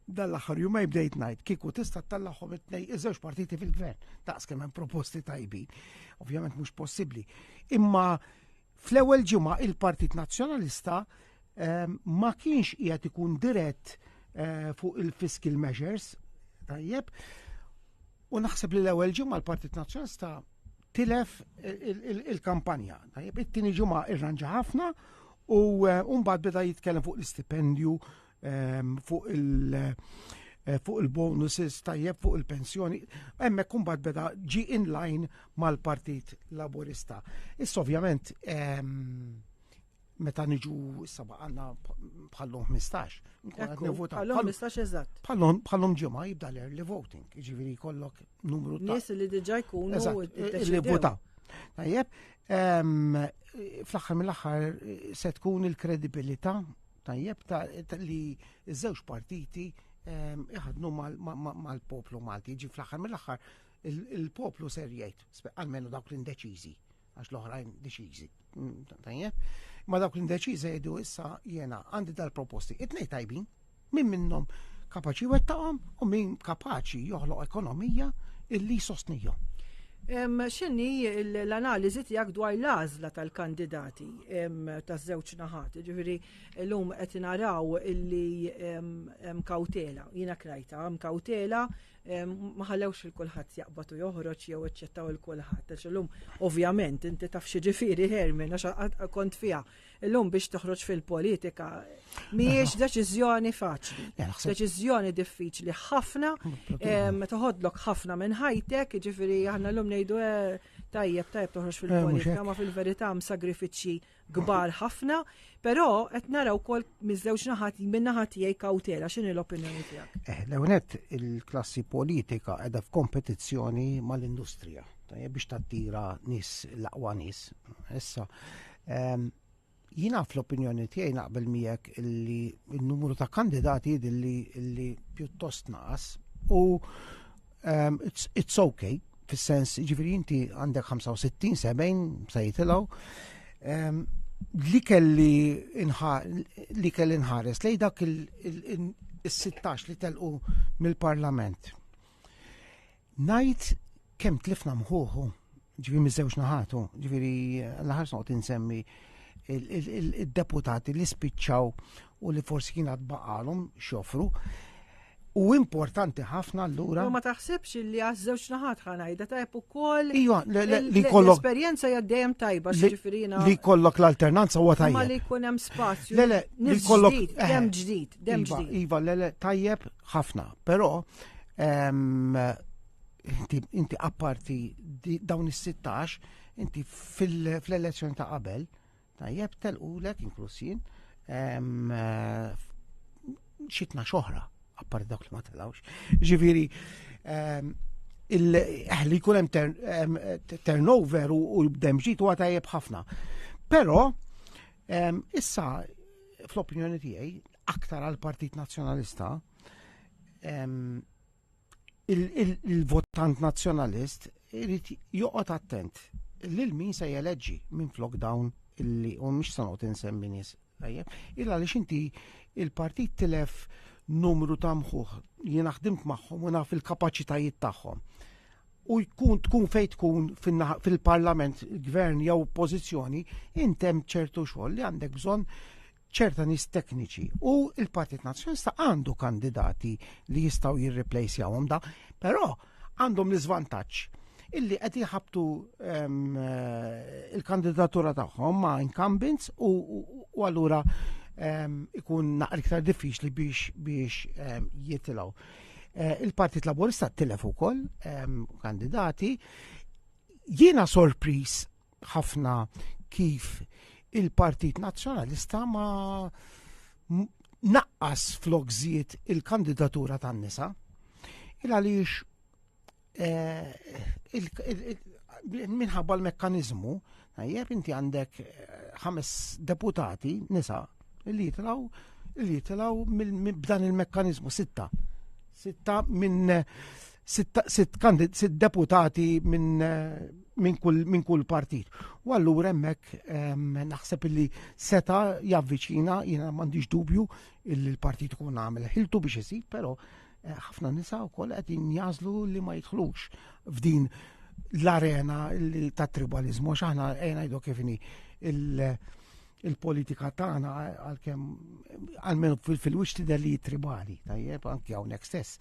dal-aħħar jum bdejt ngħid kieku tista' tallagħhom iż-żewġ partiti fil-gvern daqs kemm hemm proposti tajbin. Ovvjament mhux possibbli. Imma fl-ewwel ġimgħa il-Partit Nazzjonalista ma kienx qiegħed ikun dirett fuq il-fiscal measures, tajjeb, u naħseb li l-ewwel ġimgħa l-Partit Nazzjonalista tilef il-kampanja. Tajjeb, it-tieni ġimgħa irranġa ħafna u mbagħad beda jitkellem fuq l-istipendju, fuq il-bonuses, tajjeb, fuq il-pensjoni. Hemmhekk imbagħad beda ġi in line mal-Partit Laburista. Issa ovvjament meta niġu issa għandna bħallhom 15. Bħallhom 15 eżatt. Bħallhom ġimgħa jibda l-early voting, jiġifieri jkollok numru ta' nies li diġà jkunu li votaw. Tajjeb, fl-aħħar mill-aħħar se tkun il-kredibilità tajjeb li ż-żewġ partiti iħadnu mal-poplu Malti. Jiġi fl-aħħar mill-aħħar il-poplu ser jgħid, almenu dawk l-indeċiżi, għax l-oħrajn deċiżi. Tajjeb, ma dawk l-indeċiżi jgħidu issa jiena għandi dal-proposti. It-tnejn tajbin, min minnhom kapaċi wettaqhom u min kapaċi joħloq ekonomija illi sostnihom. X'inhi l-analiżi tiegħek dwar l-għażla tal-kandidati taż-żewġ naħat? Ġifieri llum qed naraw illi hemm kawtela, jiena krajta, hemm kawtela ma ħallewx il-kulħadd jaqbad u joħroġ jew iċċettaw il-kulħadd. Għax illum ovvjament inti taf xi ġifieri Hermin għax kont fiha. Illum biex toħroġ fil-politika mhijiex deċiżjoni faċli. Deċiżjoni diffiċli ħafna, toħodlok ħafna minn ħajtek, ġifieri aħna llum ngħidu tajjeb toħroġ fil-politika, ma fil-verità hemm sagrifiċċji kbar ħafna, però qed naraw wkoll miż-żewġ naħat minn naħa tiegħi kawtela. X'inhi l-opinjoni tiegħek? L-ewwel il-klassi politika qiegħda f'kompetizzjoni mal-industrija biex tattira nies l-aqwa nies. Issa jiena fl-opinjoni tiegħi naqbel miegħek illi n-numru ta' kandidati illi pjuttost naqas u it's okay fis-sens ġifieri inti għandek 65-70 se jitilgħu. li kelli nħares lej dak il-16 li telqu mill-Parlament. Najt kemm tlifna mħuħu, ġifieri miż-żewġ naħatu, ġifieri l-ħar noqgħod insemmi il-deputati li spiċċaw u li forsi kien għad baqalhom xofru. U importanti ħafna allura. Ma taħsibx li għaż-żewġ naħat ħanajda tajb ukoll. Iva, li kollok l-esperjenza hija dejjem tajba xiġifieri. Li kollok l-alternanza huwa tajjeb. Ma li jkun hemm spazju. Li kollok dem ġdid. Iva, tajjeb ħafna, però inti apparti dawn is-16 inti fl-elezzjoni ta' qabel tajjeb telqulek inklusin xitna xoħra apparti dawk li ma telawx. Ġifieri li jkun hemm turnover u jibdem ġid huwa tajjeb ħafna. Però issa fl-opinjoni tiegħi aktar għall Partit Nazzjonalista il-votant nazzjonalist irid joqgħod attent lil min se jeleġġi minn flok dawn illi u mhix se noqgħod insemmi nies illa għaliex inti il-partit tilef numru ta' mħuħ jiena ħdimt magħhom u naf il-kapaċitajiet tagħhom. U tkun fejn tkun fil-Parlament, gvern jew oppożizzjoni, intem ċertu xogħol li għandek bżonn ċerta nies tekniċi u il-Partit Nazzjonalista għandu kandidati li jistgħu jirreplejsjawhom da, però għandhom l-iżvantaġġ illi qed jħabtu il-kandidatura tagħhom ma' incumbents u allura ikun naqra iktar diffiċli biex jitilgħu. Il-Partit Laburista tilef ukoll kandidati. Jiena sorpriż ħafna kif il-Partit Nazzjonalista ma naqqas flok żied il-kandidatura tan-nisa il għaliex minħabba l-mekkaniżmu tajjeb inti għandek 5 deputati nisa li jitilgħu b'dan il-mekkaniżmu 6 deputati minn kull partit. U allura hemmhekk naħseb li seta javviċina, jiena m'għandix dubju il-partit ikun għamel ħiltu biex isir, però ħafna nisa wkoll qegħdin jażlu li ma jidħlux f'din l-arena ta' tribalizmu għax aħna ngħidu kif inhi il-politika tagħna għalkemm almenu fil-wiċċ tidher li tribali, tajjeb anke hawnhekk stess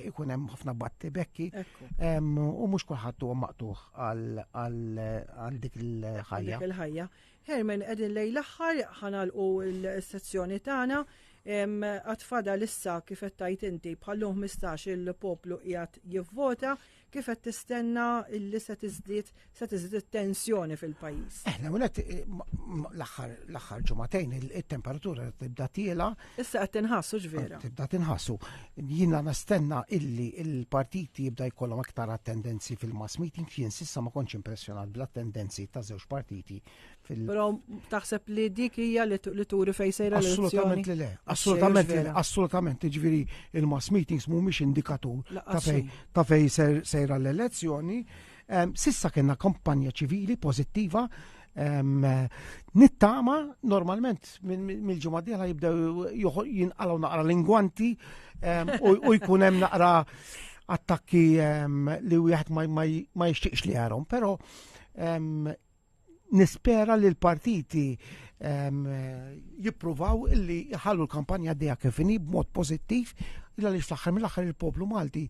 ikun hemm ħafna batti bekki u mhux kulħadd huwa maqtuħ għal dik il-ħajja. Herman qegħdin lejn l-aħħar ħanalqu l-sezzjoni tagħna. Għatfada lissa kif qed tajt inti bħallu 15 il-poplu qiegħed jivvota kif qed tistenna illi se tiżdied tensjoni fil-pajjiż. L-aħħar ġumatejn it-temperatura tibda tiela. Issa qed tinħassu ġvera. Tibda tinħassu. Jiena nastenna illi il-partiti jibda jkollhom aktar attendenzi fil-mass meeting jien s'issa ma kontx impressjonat bl-attendenzi ta' żewġ partiti. Però taħseb li dik hija li turi fejn sejra l-elezzjoni? Assolutament le. Assolutament. Ġifieri il-mass meetings mhumiex indikatur ta' fejn sejra l-elezzjoni. Sissa kellna kampanja ċivili pożittiva. Nittama normalment mill-ġimgħa dieħla jibdew jinqalgħu naqra lingwanti u jkun hemm naqra attakki li wieħed ma jixtieqx li jarhom, però nispera li l-partiti jippruvaw illi jħallu l-kampanja dejja kif inhi b'mod pożittiv illa li fl-aħħar mill-aħħar il-poplu Malti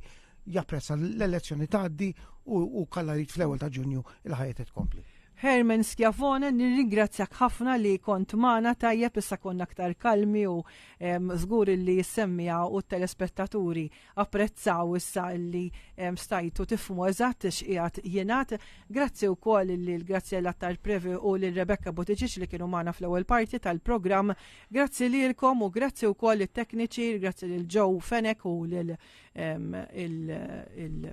japprezza l-elezzjoni tgħaddi u kalla jrid fl-ewwel ta' Ġunju il-ħajja tkompli. Herman Schiavone, nirringrazzjak ħafna li kont magħna tajjeb issa konna aktar kalmi u żgur li jissemmija u t-telespettaturi apprezzaw issa li stajtu tifhmu eżatt x'qiegħed jingħad. Grazzi wkoll li l-Grazzjella Tarprevi u lil Rebecca Buttigieg li kienu magħna fl-ewwel parti tal-programm. Grazzi lilkom u grazzi wkoll lit-tekniċi, grazzi lil Joe Fenek u lil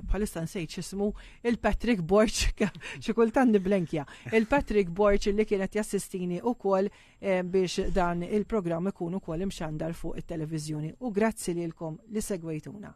bħalissa nsejt x'ismu il-Patrick Borch xi kultant niblenkja. Il-Patrick Borch li kienet jassistini wkoll biex dan il-programm ikun ukoll imxandar fuq it-televiżjoni u grazzi lilkom li segwejtuna.